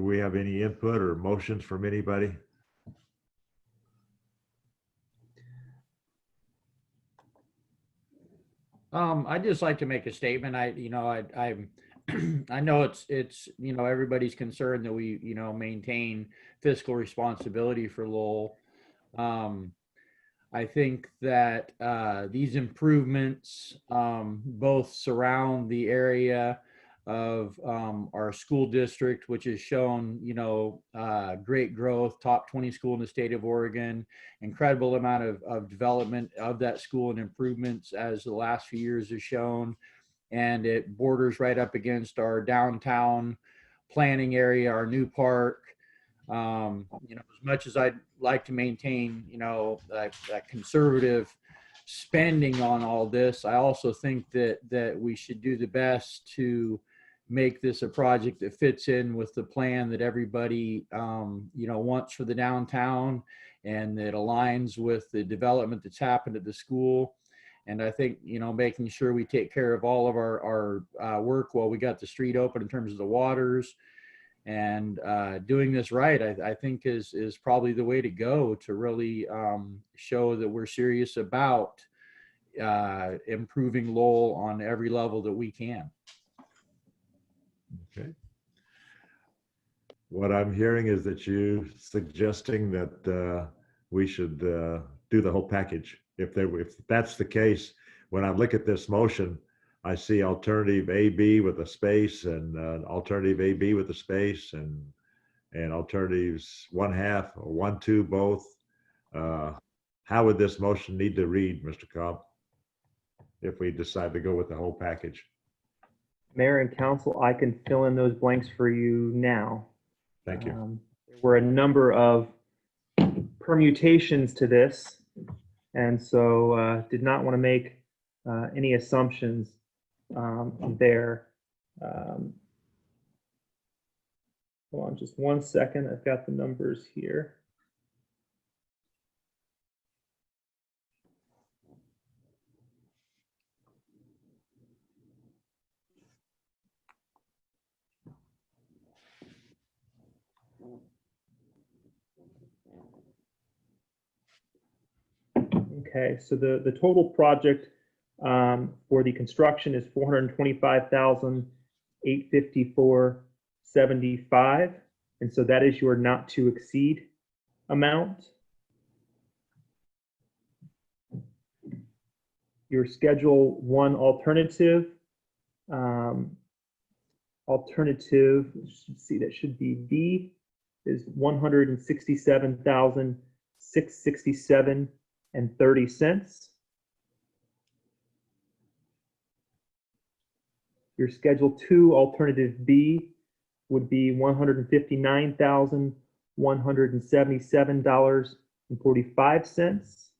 we have any input or motions from anybody? I'd just like to make a statement. I know it's everybody's concerned that we maintain fiscal responsibility for Lowell. I think that these improvements both surround the area of our school district, which has shown great growth, top 20 school in the state of Oregon, incredible amount of development of that school and improvements as the last few years have shown. And it borders right up against our downtown planning area, our new park. As much as I'd like to maintain, that conservative spending on all this, I also think that we should do the best to make this a project that fits in with the plan that everybody, wants for the downtown, and that aligns with the development that's happened at the school. And I think, making sure we take care of all of our work while we got the street open in terms of the waters, and doing this right, I think is probably the way to go to really show that we're serious about improving Lowell on every level that we can. Okay. What I'm hearing is that you suggesting that we should do the whole package. If that's the case, when I look at this motion, I see alternative AB with a space, and alternative AB with a space, and alternatives 1/2 or 1/2 both. How would this motion need to read, Mr. Cobb, if we decide to go with the whole package? Mayor and council, I can fill in those blanks for you now. Thank you. There were a number of permutations to this, and so did not want to make any assumptions there. Hold on just one second. I've got the numbers here. Okay, so the total project for the construction is $425,854.75, and so that is your not to exceed amount. Your Schedule 1 alternative, let's see, that should be B, is $167,667.30. Your Schedule 2 alternative B would be $159,177.45.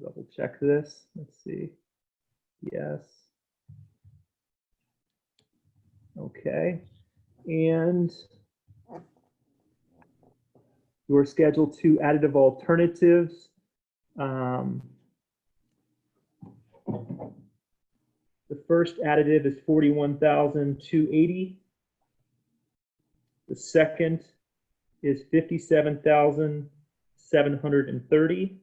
Double check this. Let's see. Yes. Okay. And your Schedule 2 additive alternatives. The first additive is 41,280. The second is 57,730.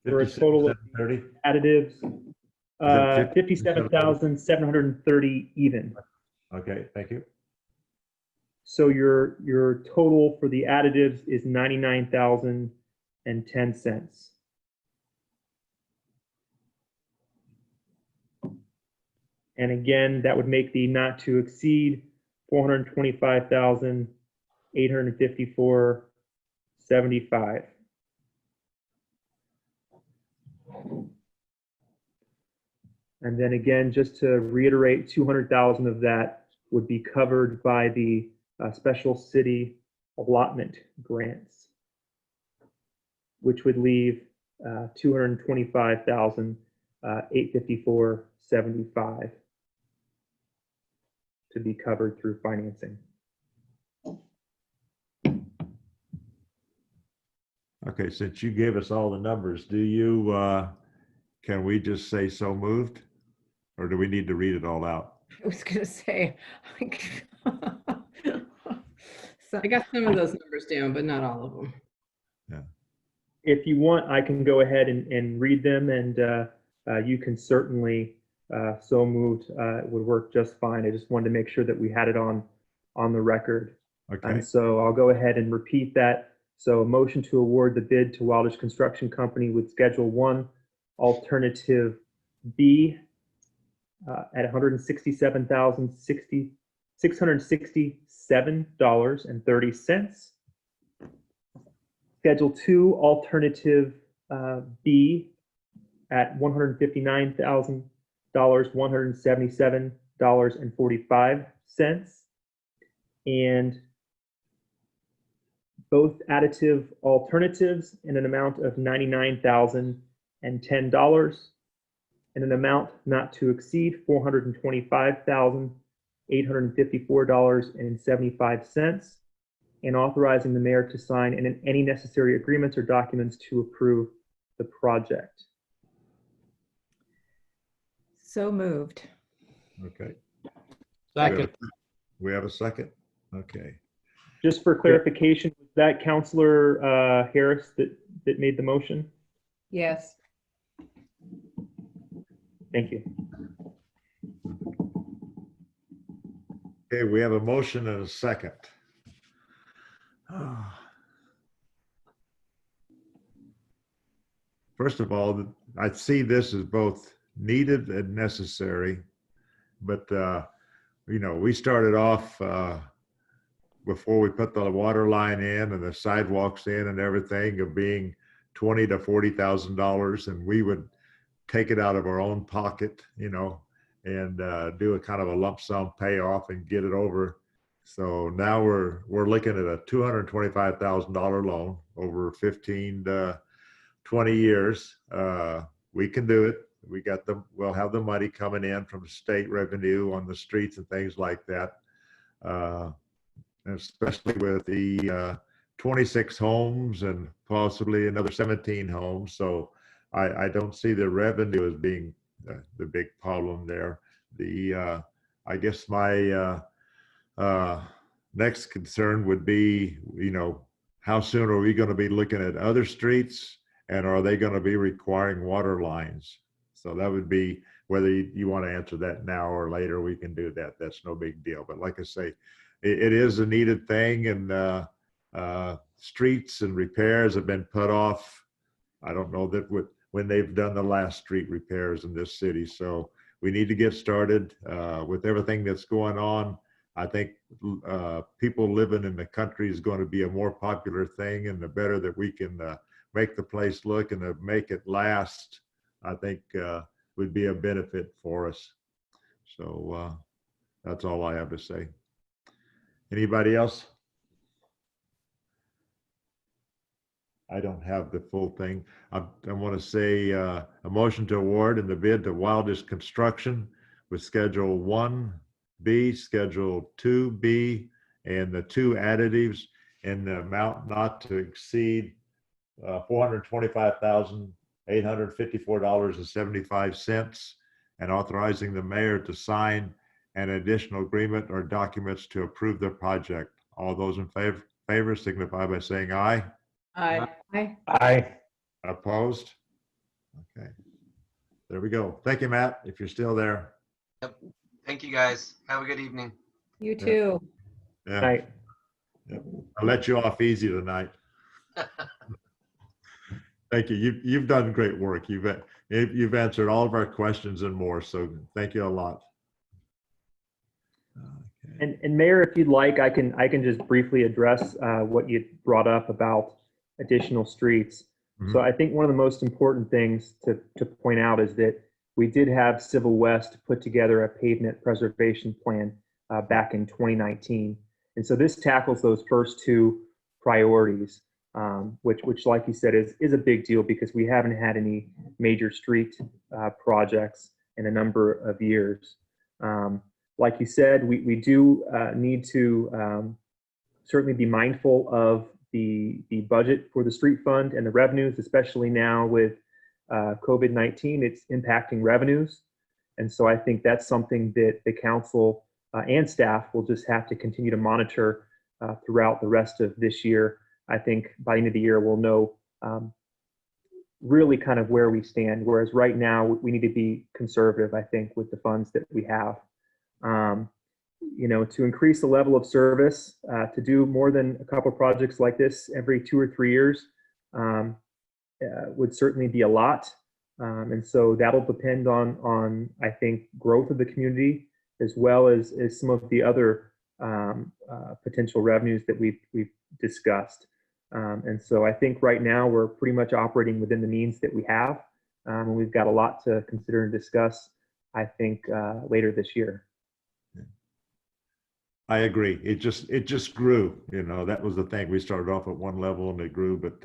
For a total of 57,730? additives, it 57,730 even. Okay, thank you. So your total for the additives is 99,010 cents. And again, that would make the not to exceed 425,854.75. And then again, just to reiterate, 200,000 of that would be covered by the special city allotment grants, which would leave 225,854.75 to be covered through financing. Okay, since you gave us all the numbers, do you, can we just say so moved? Or do we need to read it all out? I was gonna say. I got some of those numbers down, but not all of them. If you want, I can go ahead and read them, and you can certainly so moved. It would work just fine. I just wanted to make sure that we had it on the record. Okay. And so I'll go ahead and repeat that. So a motion to award the bid to Wildish Construction Company with Schedule 1 Alternative B at $167,667.30. Schedule 2 Alternative B at $159,177.45. And both additive alternatives in an amount of $99,010 and an amount not to exceed $425,854.75, and authorizing the mayor to sign any necessary agreements or documents to approve the project. So moved. Okay. Second. We have a second? Okay. Just for clarification, was that Councilor Harris that made the motion? Yes. Thank you. Okay, we have a motion and a second. First of all, I see this as both needed and necessary, but you know, we started off before we put the water line in and the sidewalks in and everything of being $20,000 to $40,000, and we would take it out of our own pocket, you know, and do a kind of a lump sum payoff and get it over. So now we're looking at a $225,000 loan over 15 to 20 years. We can do it. We'll have the money coming in from state revenue on the streets and things like that. Especially with the 26 homes and possibly another 17 homes. So I don't see the revenue as being the big problem there. I guess my next concern would be, you know, how soon are we going to be looking at other streets, and are they going to be requiring water lines? So that would be, whether you want to answer that now or later, we can do that. That's no big deal. But like I say, it is a needed thing, and streets and repairs have been put off. I don't know that when they've done the last street repairs in this city. So we need to get started with everything that's going on. I think people living in the country is going to be a more popular thing, and the better that we can make the place look and make it last, I think would be a benefit for us. So that's all I have to say. Anybody else? I don't have the full thing. I want to say a motion to award in the bid to Wildest Construction with Schedule 1B, Schedule 2B, and the two additives in the amount not to exceed $425,854.75, and authorizing the mayor to sign an additional agreement or documents to approve the project. All those in favor signify by saying aye. Aye. Aye. Opposed? Okay. There we go. Thank you, Matt, if you're still there. Yep. Thank you, guys. Have a good evening. You too. Yeah. Right. Yep. I'll let you off easy tonight. Thank you. You've done great work. You've answered all of our questions and more. So thank you a lot. Okay. And Mayor, if you'd like, I can just briefly address what you brought up about additional streets. So I think one of the most important things to point out is that we did have Civil West put together a pavement preservation plan back in 2019. And so this tackles those first two priorities, which like you said, is a big deal because we haven't had any major street projects in a number of years. Like you said, we do need to certainly be mindful of the budget for the street fund and the revenues, especially now with COVID-19, it's impacting revenues. And so I think that's something that the council and staff will just have to continue to monitor throughout the rest of this year. I think by the end of the year, we'll know really kind of where we stand. Whereas right now, we need to be conservative, I think, with the funds that we have. You know, to increase the level of service, to do more than a couple projects like this every 2 or 3 years would certainly be a lot. And so that'll depend on I think, growth of the community, as well as some of the other potential revenues that we've discussed. And so I think right now we're pretty much operating within the means that we have. And we've got a lot to consider and discuss, I think, later this year. I agree. It just grew. You know, that was the thing. We started off at one level and it grew. But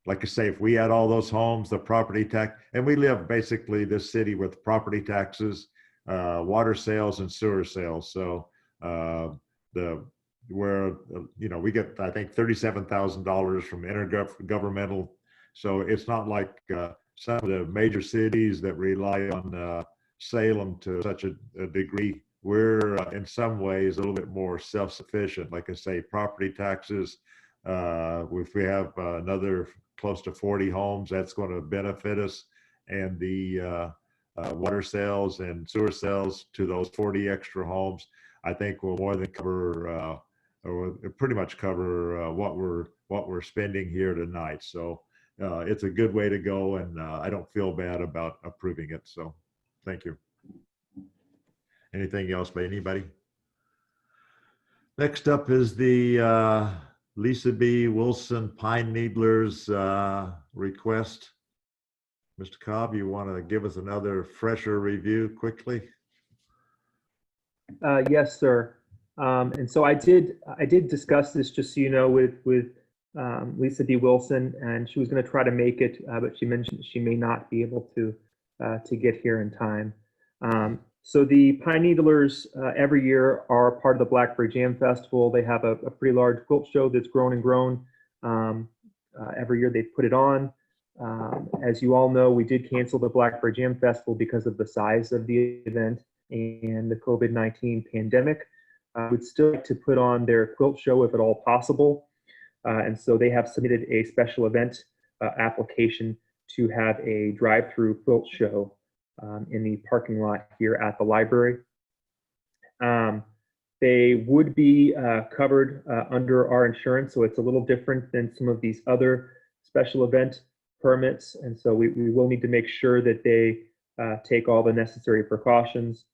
like I say, if we had all those homes, the property tax, and we live basically this city with property taxes, water sales, and sewer sales. So we get, I think, $37,000 from intergovernmental. So it's not like some of the major cities that rely on Salem to such a degree. We're in some ways a little bit more self-sufficient. Like I say, property taxes, if we have another close to 40 homes, that's going to benefit us. And the water sales and sewer sales to those 40 extra homes, I think will more than cover, or pretty much cover what we're spending here tonight. So it's a good way to go, and I don't feel bad about approving it. So thank you. Anything else by anybody? Next up is the Lisa B. Wilson Pine Needlers request. Mr. Cobb, you want to give us another fresher review quickly? Yes, sir. And so I did discuss this, just so you know, with Lisa B. Wilson, and she was going to try to make it, but she mentioned she may not be able to get here in time. So the Pine Needlers every year are part of the Blackberry Jam Festival. They have a pretty large quilt show that's grown and grown. Every year they put it on. As you all know, we did cancel the Blackberry Jam Festival because of the size of the event and the COVID-19 pandemic. Would still like to put on their quilt show if at all possible. And so they have submitted a special event application to have a drive-through quilt show in the parking lot here at the library. They would be covered under our insurance, so it's a little different than some of these other special event permits. And so we will need to make sure that they take all the necessary precautions.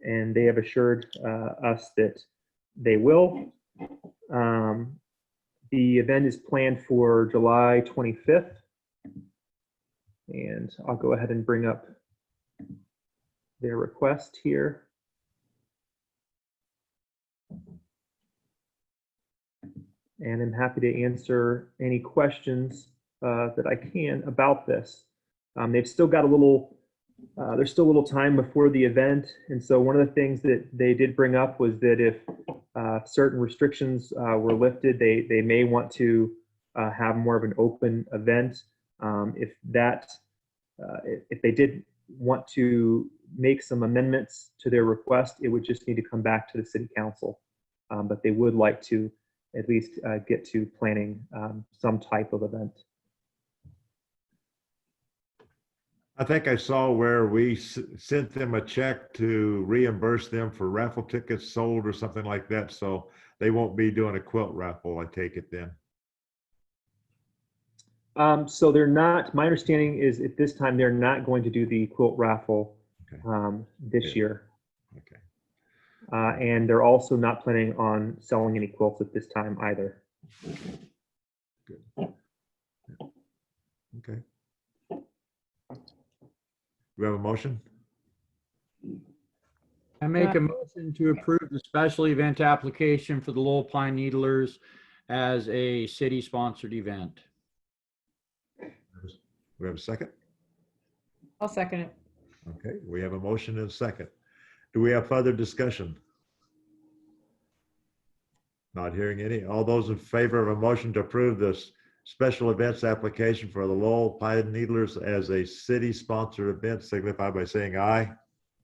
And they have assured us that they will. The event is planned for July 25th. And I'll go ahead and bring up their request here. and I'm happy to answer any questions that I can about this. They've still got a little, there's still a little time before the event, and so one of the things that they did bring up was that if certain restrictions were lifted, they may want to have more of an open event. If they did want to make some amendments to their request, it would just need to come back to the city council. But they would like to at least get to planning some type of event. I think I saw where we sent them a check to reimburse them for raffle tickets sold or something like that. So they won't be doing a quilt raffle, I take it then. So they're not, my understanding is at this time, they're not going to do the quilt raffle this year. Okay. And they're also not planning on selling any quilts at this time either. Good. Okay. Do we have a motion? I make a motion to approve the special event application for the Lowell Pine Needlers as a city-sponsored event. We have a second? I'll second it. Okay, we have a motion and a second. Do we have further discussion? Not hearing any. All those in favor of a motion to approve this special events application for the Lowell Pine Needlers as a city-sponsored event signify by saying aye.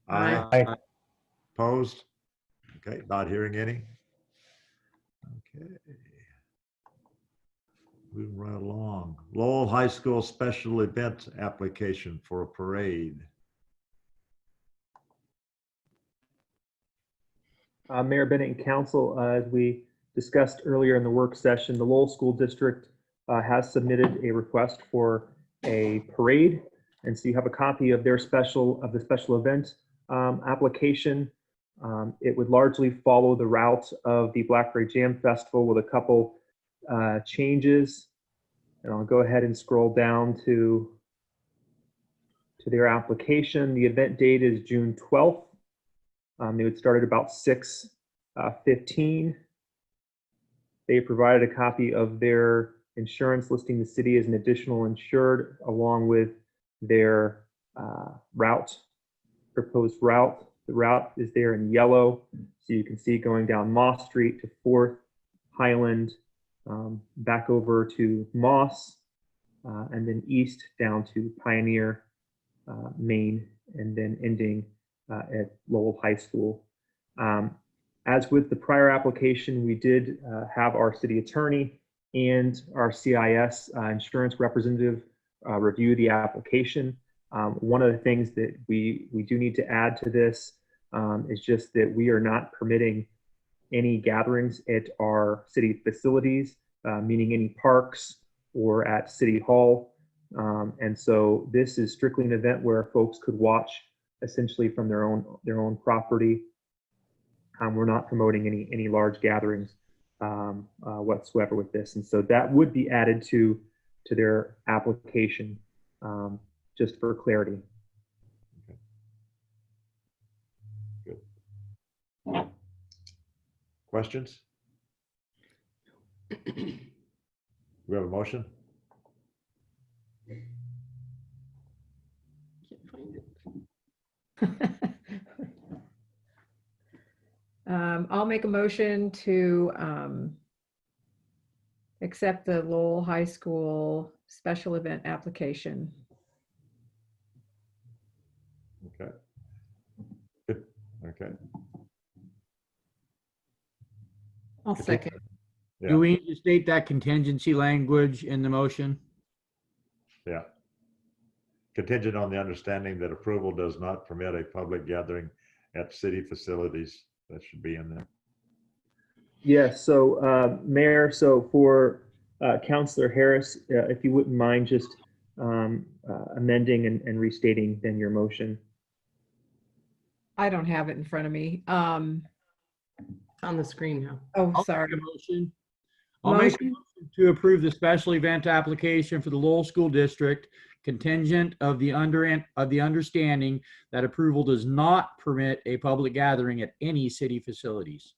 Aye. Opposed? Okay, not hearing any. Okay. Moving right along. Lowell High School special event application for a parade. Mayor Bennett and Council, as we discussed earlier in the work session, the Lowell School District has submitted a request for a parade. And so you have a copy of their special event application. It would largely follow the route of the Blackberry Jam Festival with a couple changes. And I'll go ahead and scroll down to their application. The event date is June 12th. They would start at about 6:15. They provided a copy of their insurance listing the city as an additional insured along with their proposed route. The route is there in yellow, so you can see going down Moss Street to 4th, Highland, back over to Moss, and then east down to Pioneer, Main, and then ending at Lowell High School. As with the prior application, we did have our city attorney and our CIS insurance representative review the application. One of the things that we do need to add to this is just that we are not permitting any gatherings at our city facilities, meaning any parks or at City Hall. And so this is strictly an event where folks could watch essentially from their own property. We're not promoting any large gatherings whatsoever with this. And so that would be added to their application, just for clarity. Good. Questions? We have a motion? Can't find it. I'll make a motion to accept the Lowell High School special event application. Okay. Good. Okay. I'll second. Yeah. Do we need to state that contingency language in the motion? Yeah. Contingent on the understanding that approval does not permit a public gathering at city facilities. That should be in there. Yes, so Mayor, so for Councilor Harris, if you wouldn't mind just amending and restating then your motion. I don't have it in front of me. It's on the screen now. Oh, I'll sorry. make a motion. I'll make a motion to approve the special event application for the Lowell School District contingent of the understanding that approval does not permit a public gathering at any city facilities.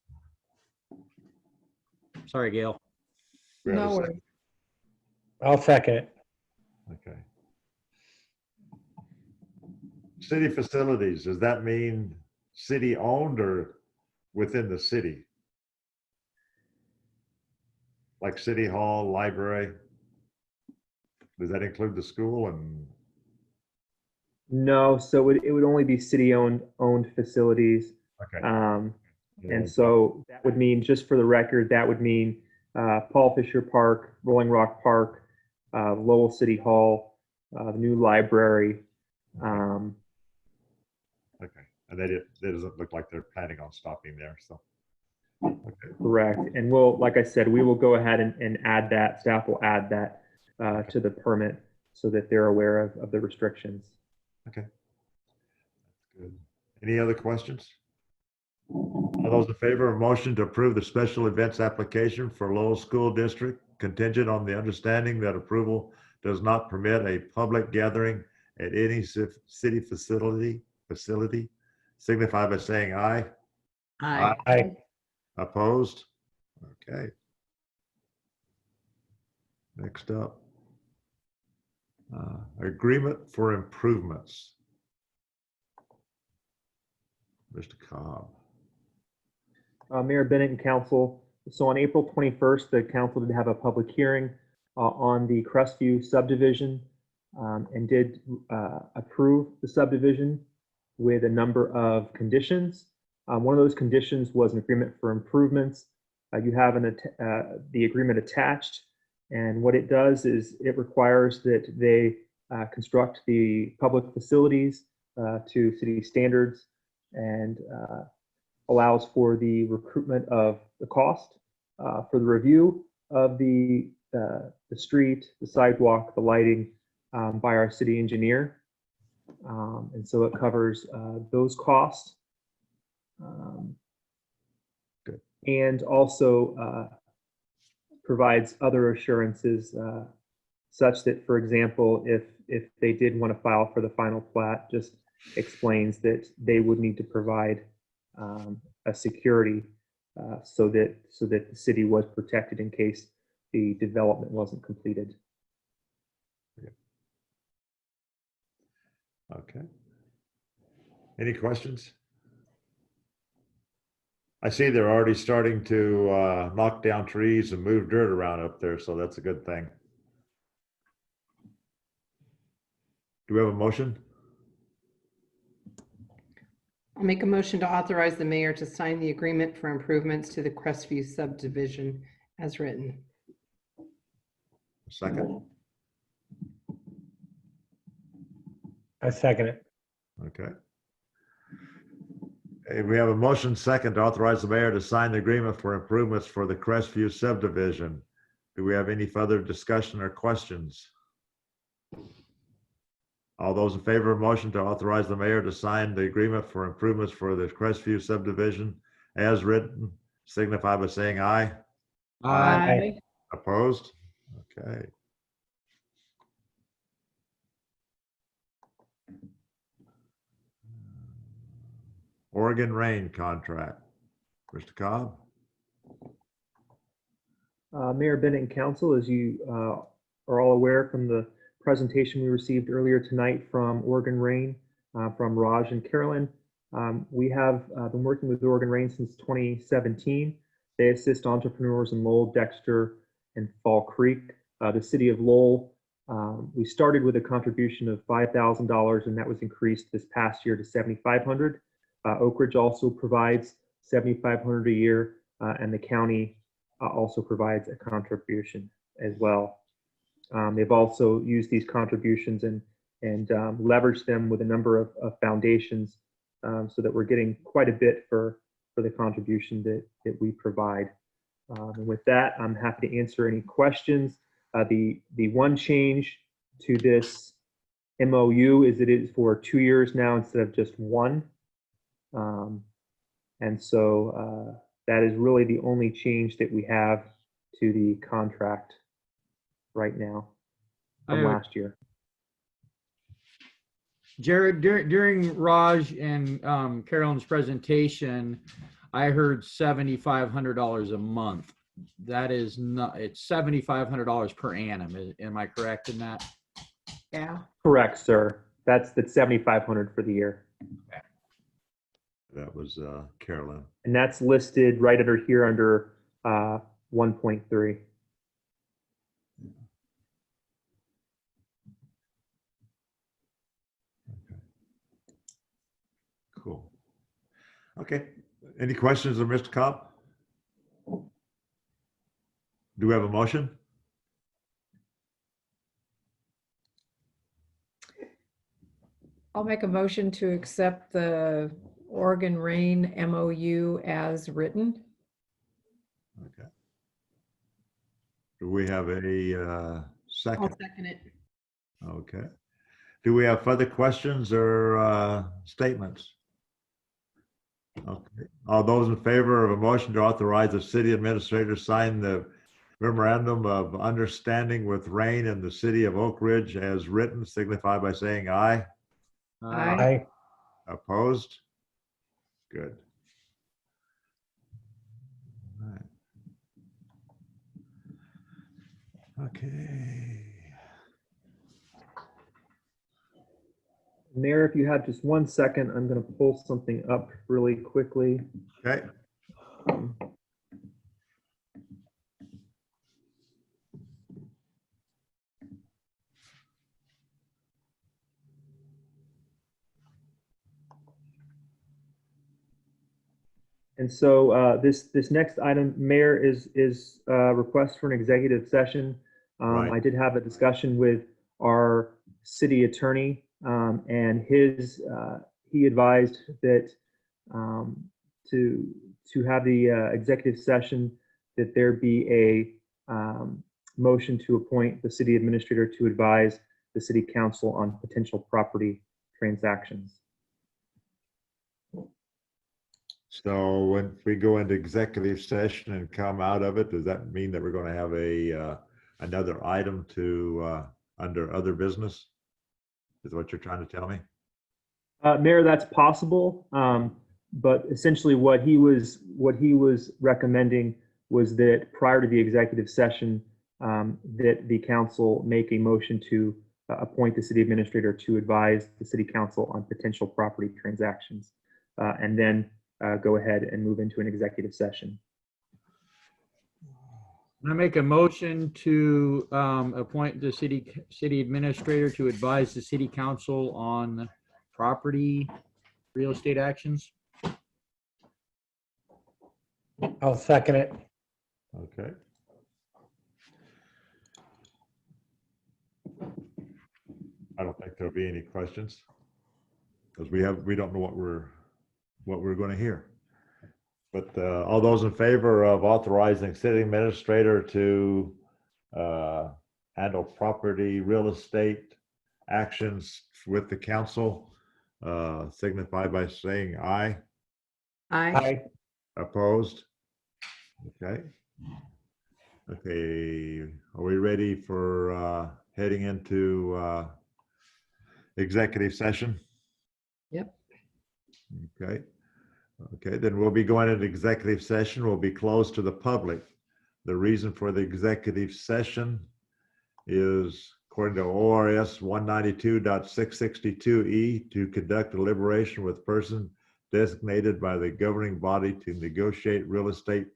Sorry, Gail. we have a No second? worries. I'll second it. Okay. City facilities, does that mean city owned or within the city? Like city hall, library? Does that include the school and, No, so it would only be city-owned facilities. okay. And so that would mean, just for the record, that would mean Paul Fisher Park, Rolling Rock Park, Lowell City Hall, the new library. Okay, and they doesn't look like they're planning on stopping there, so. Okay. Correct. And we'll, like I said, we will go ahead and add that, staff will add that to the permit so that they're aware of the restrictions. Okay. Good. Any other questions? All those in favor of a motion to approve the special events application for Lowell School District contingent on the understanding that approval does not permit a public gathering at any city facility, signify by saying aye. Aye. Aye. Opposed? Okay. Next up. Agreement for improvements. Mr. Cobb. Mayor Bennett and council, so on April 21st, the council did have a public hearing on the Crestview subdivision and did approve the subdivision with a number of conditions. One of those conditions was an agreement for improvements. You have the agreement attached, and what it does is it requires that they construct the public facilities to city standards and allows for the recruitment of the cost for the review of the street, the sidewalk, the lighting by our city engineer. And so it covers those costs. Good. And also provides other assurances such that, for example, if they did want to file for the final plat, just explains that they would need to provide a security so that the city was protected in case the development wasn't completed. Okay. Any questions? I see they're already starting to knock down trees and move dirt around up there, so that's a good thing. Do we have a motion? I'll make a motion to authorize the mayor to sign the agreement for improvements to the Crestview subdivision as written. Second? I second it. Okay. Okay, we have a motion second to authorize the mayor to sign the agreement for improvements for the Crestview subdivision. Do we have any further discussion or questions? All those in favor of motion to authorize the mayor to sign the agreement for improvements for the Crestview subdivision as written, signify by saying aye. Aye. Opposed? Okay. Oregon Rain contract. Mr. Cobb? Mayor Bennett and council, as you are all aware from the presentation we received earlier tonight from Oregon Rain, from Raj and Carolyn, we have been working with Oregon Rain since 2017. They assist entrepreneurs in Lowell, Dexter, and Fall Creek. The city of Lowell, we started with a contribution of $5,000, and that was increased this past year to $7,500. Oak Ridge also provides $7,500 a year, and the county also provides a contribution as well. They've also used these contributions and leveraged them with a number of foundations so that we're getting quite a bit for the contribution that we provide. And with that, I'm happy to answer any questions. The one change to this MOU is it is for 2 years now instead of just one. And so that is really the only change that we have to the contract right now from last year. Jared, during Raj and Carolyn's presentation, I heard $7,500 a month. that is not, it's $7,500 per annum. Am I correct in that? Yeah. Correct, sir. That's the 7,500 for the year. That was Carolyn. And that's listed right under here under 1.3. Cool. Okay. Any questions of Mr. Cobb? Do we have a motion? I'll make a motion to accept the Oregon Rain MOU as written. Okay. Do we have a second? I'll second it. Okay. Do we have further questions or statements? Okay. All those in favor of a motion to authorize the city administrator to sign the memorandum of understanding with Rain and the city of Oak Ridge as written, signify by saying aye. Aye. Opposed? Good. All right. Okay. Mayor, if you have just 1 second, I'm going to pull something up really quickly. Okay. And so this next item, Mayor, is request for an executive session. Right. I did have a discussion with our city attorney, and he advised that to have the executive session, that there be a motion to appoint the city administrator to advise the city council on potential property transactions. So when we go into executive session and come out of it, does that mean that we're going to have another item to under other business? Is what you're trying to tell me? Mayor, that's possible, but essentially what he was recommending was that prior to the executive session, that the council make a motion to appoint the city administrator to advise the city council on potential property transactions, and then go ahead and move into an executive session. I make a motion to appoint the city administrator to advise the city council on property real estate actions. I'll second it. Okay. I don't think there'll be any questions because we don't know what we're going to hear. But all those in favor of authorizing city administrator to handle property real estate actions with the council, signify by saying aye. Aye. Opposed? Okay. Okay, are we ready for heading into executive session? Yep. Okay. Okay, then we'll be going into executive session. We'll be closed to the public. The reason for the executive session is according to ORS 192.662E to conduct deliberation with person designated by the governing body to negotiate real estate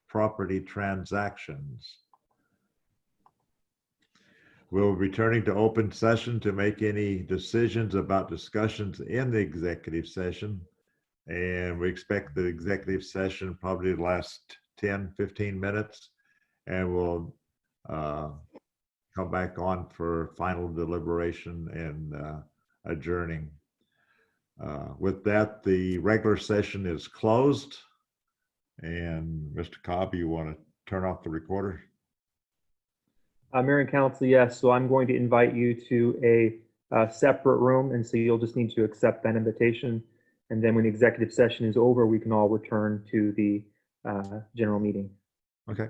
property transactions. We'll be returning to open session to make any decisions about discussions in the executive session. And we expect the executive session probably to last 10, 15 minutes. And we'll come back on for final deliberation and adjourning. With that, the regular session is closed. And Mr. Cobb, you want to turn off the recorder? Mayor and council, yes. So I'm going to invite you to a separate room. And so you'll just need to accept that invitation. And then when the executive session is over, we can all return to the general meeting. Okay.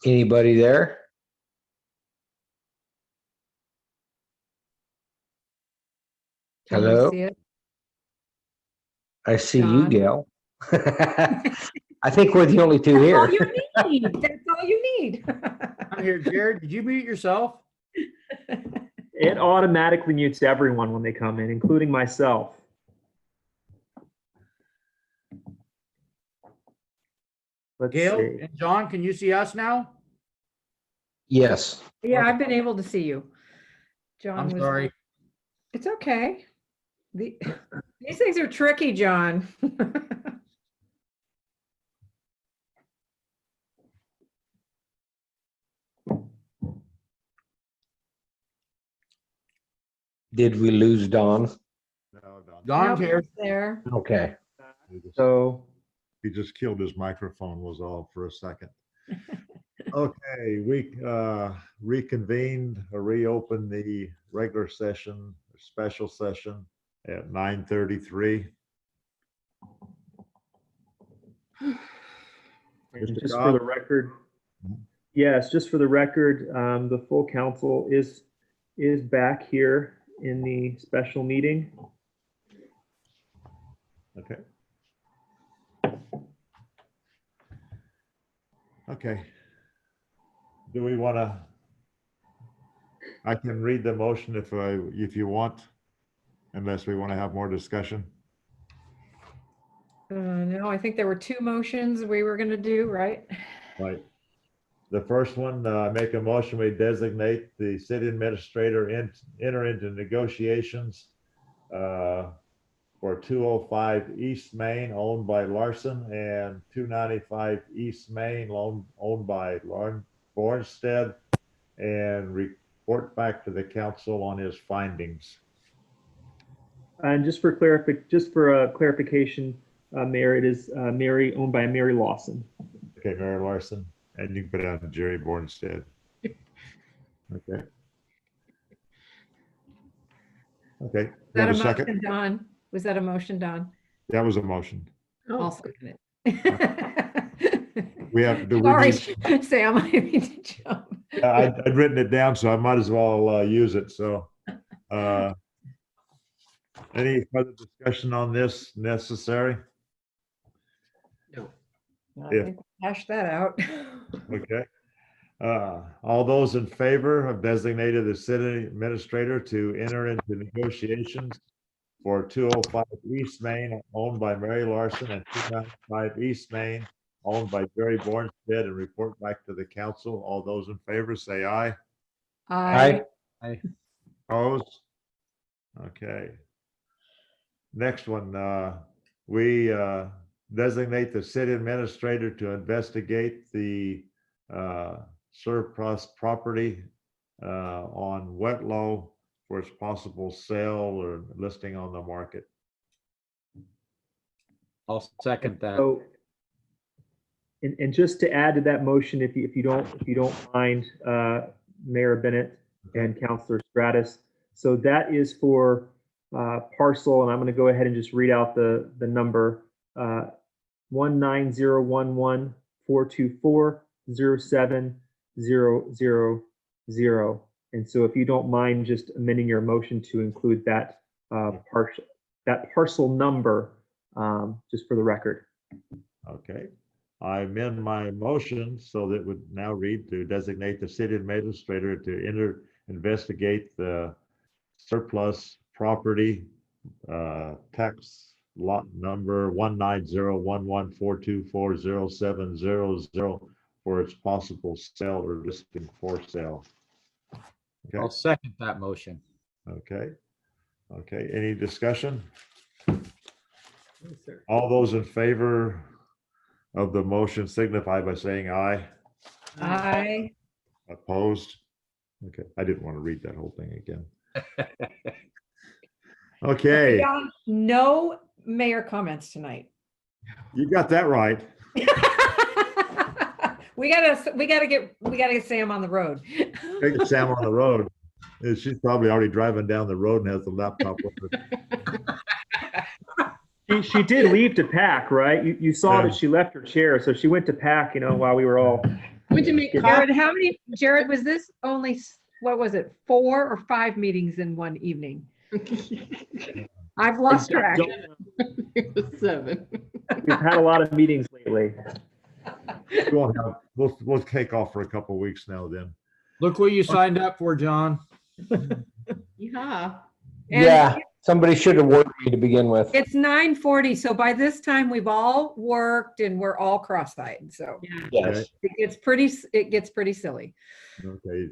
Anybody there? Can you Hello? see it? I see you, John? Gail. I think we're the only two That's all here. you need. That's all you need. I'm here, Jared. Did you mute yourself? It automatically mutes everyone when they come in, including myself. Let's Gail see. and John, can you see us now? Yes. Yeah, I've been able to see you. John I'm was. sorry. It's okay. These things are tricky, John. Did we lose Don? No, Don. Don's Nope, here. it's there. Okay. So He just killed his microphone was all for a second. Okay, we reconvened or reopened the regular session, special session at 9:33. and Mr. just for Cobb? the record, Mhm. yes, just for the record, the full council is back here in the special meeting. Okay. Okay. Do we want to? I can read the motion if you want, unless we want to have more discussion. No, I think there were two motions we were going to do, right? Right. The first one, make a motion, we designate the city administrator enter into negotiations for 205 East Main owned by Larson and 295 East Main owned by Lauren Bornstead, and report back to the council on his findings. And just for clarification, Mayor, it is Mary, owned by Mary Lawson. Okay, Mary Larson, and you can put down Jerry Bornstead. Okay. Okay. Was You have that a a second? motion, Don? Was that a motion, Don? That was a motion. I'll second it. We have, do we Sorry, need, Sam, I didn't mean to jump. I'd written it down, so I might as well use it, so. Any further discussion on this necessary? I If- think we'll hash that out. Okay. All those in favor have designated the city administrator to enter into negotiations for 205 East Main owned by Mary Larson and 295 East Main owned by Jerry Bornstead, and report back to the council. All those in favor say aye. Aye. Opposed? Okay. Next one, we designate the city administrator to investigate the surplus property on Wetlow for its possible sale or listing on the market. I'll second that. So, and just to add to that motion, if you don't mind, Mayor Bennett and Councilor Stratus, so that is for parcel, and I'm going to go ahead and just read out the number 1901142407000. And so, if you don't mind, just amending your motion to include that parcel number, just for the record. Okay. I amend my motion so that it would now read to designate the city administrator to investigate the surplus property tax lot number 1901142407000 for its possible sale or listing for sale. I'll Okay. second that motion. Okay. Okay. Any discussion? All those in favor of the motion signify by saying aye. Aye. Opposed? Okay, I didn't want to read that whole thing again. Okay, John, no mayor comments tonight. you got that right. We gotta get Sam on the road. Take Sam on the road. She's probably already driving down the road and has the laptop with her. She did leave to pack, right? You saw Yeah. that she left her chair, so she went to pack, while we were all Went to make Jared, coffee. Jared, was this only, what was it, 4 or 5 meetings in one evening? I've lost track. It was 7. We've had a lot of meetings lately. We'll take off for a couple of weeks now then. Look what you signed up for, John. Yeah. And Yeah, somebody should have worked me to begin with. It's 9:40, so by this time we've all worked and we're all cross-eyed, so Yes. it gets pretty silly. Okay.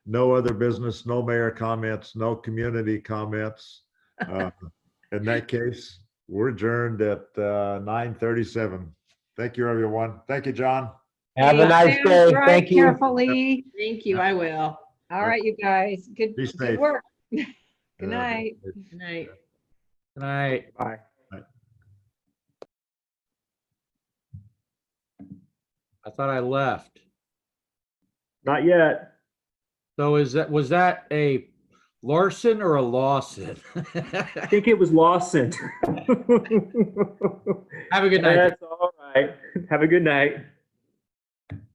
No other business, no mayor comments, no community comments. In that case, we're adjourned at 9:37. Thank you, everyone. Thank you, John. Have a nice day. Drive Thank you. carefully. Thank you. I will. All right, you guys. Good, Be good safe. work. Good night. Good night. Good night. Bye. I thought I left. Not yet. So was that a Larson or a Lawson? I think it was Lawson. Have a good night. That's all right. Have a good night.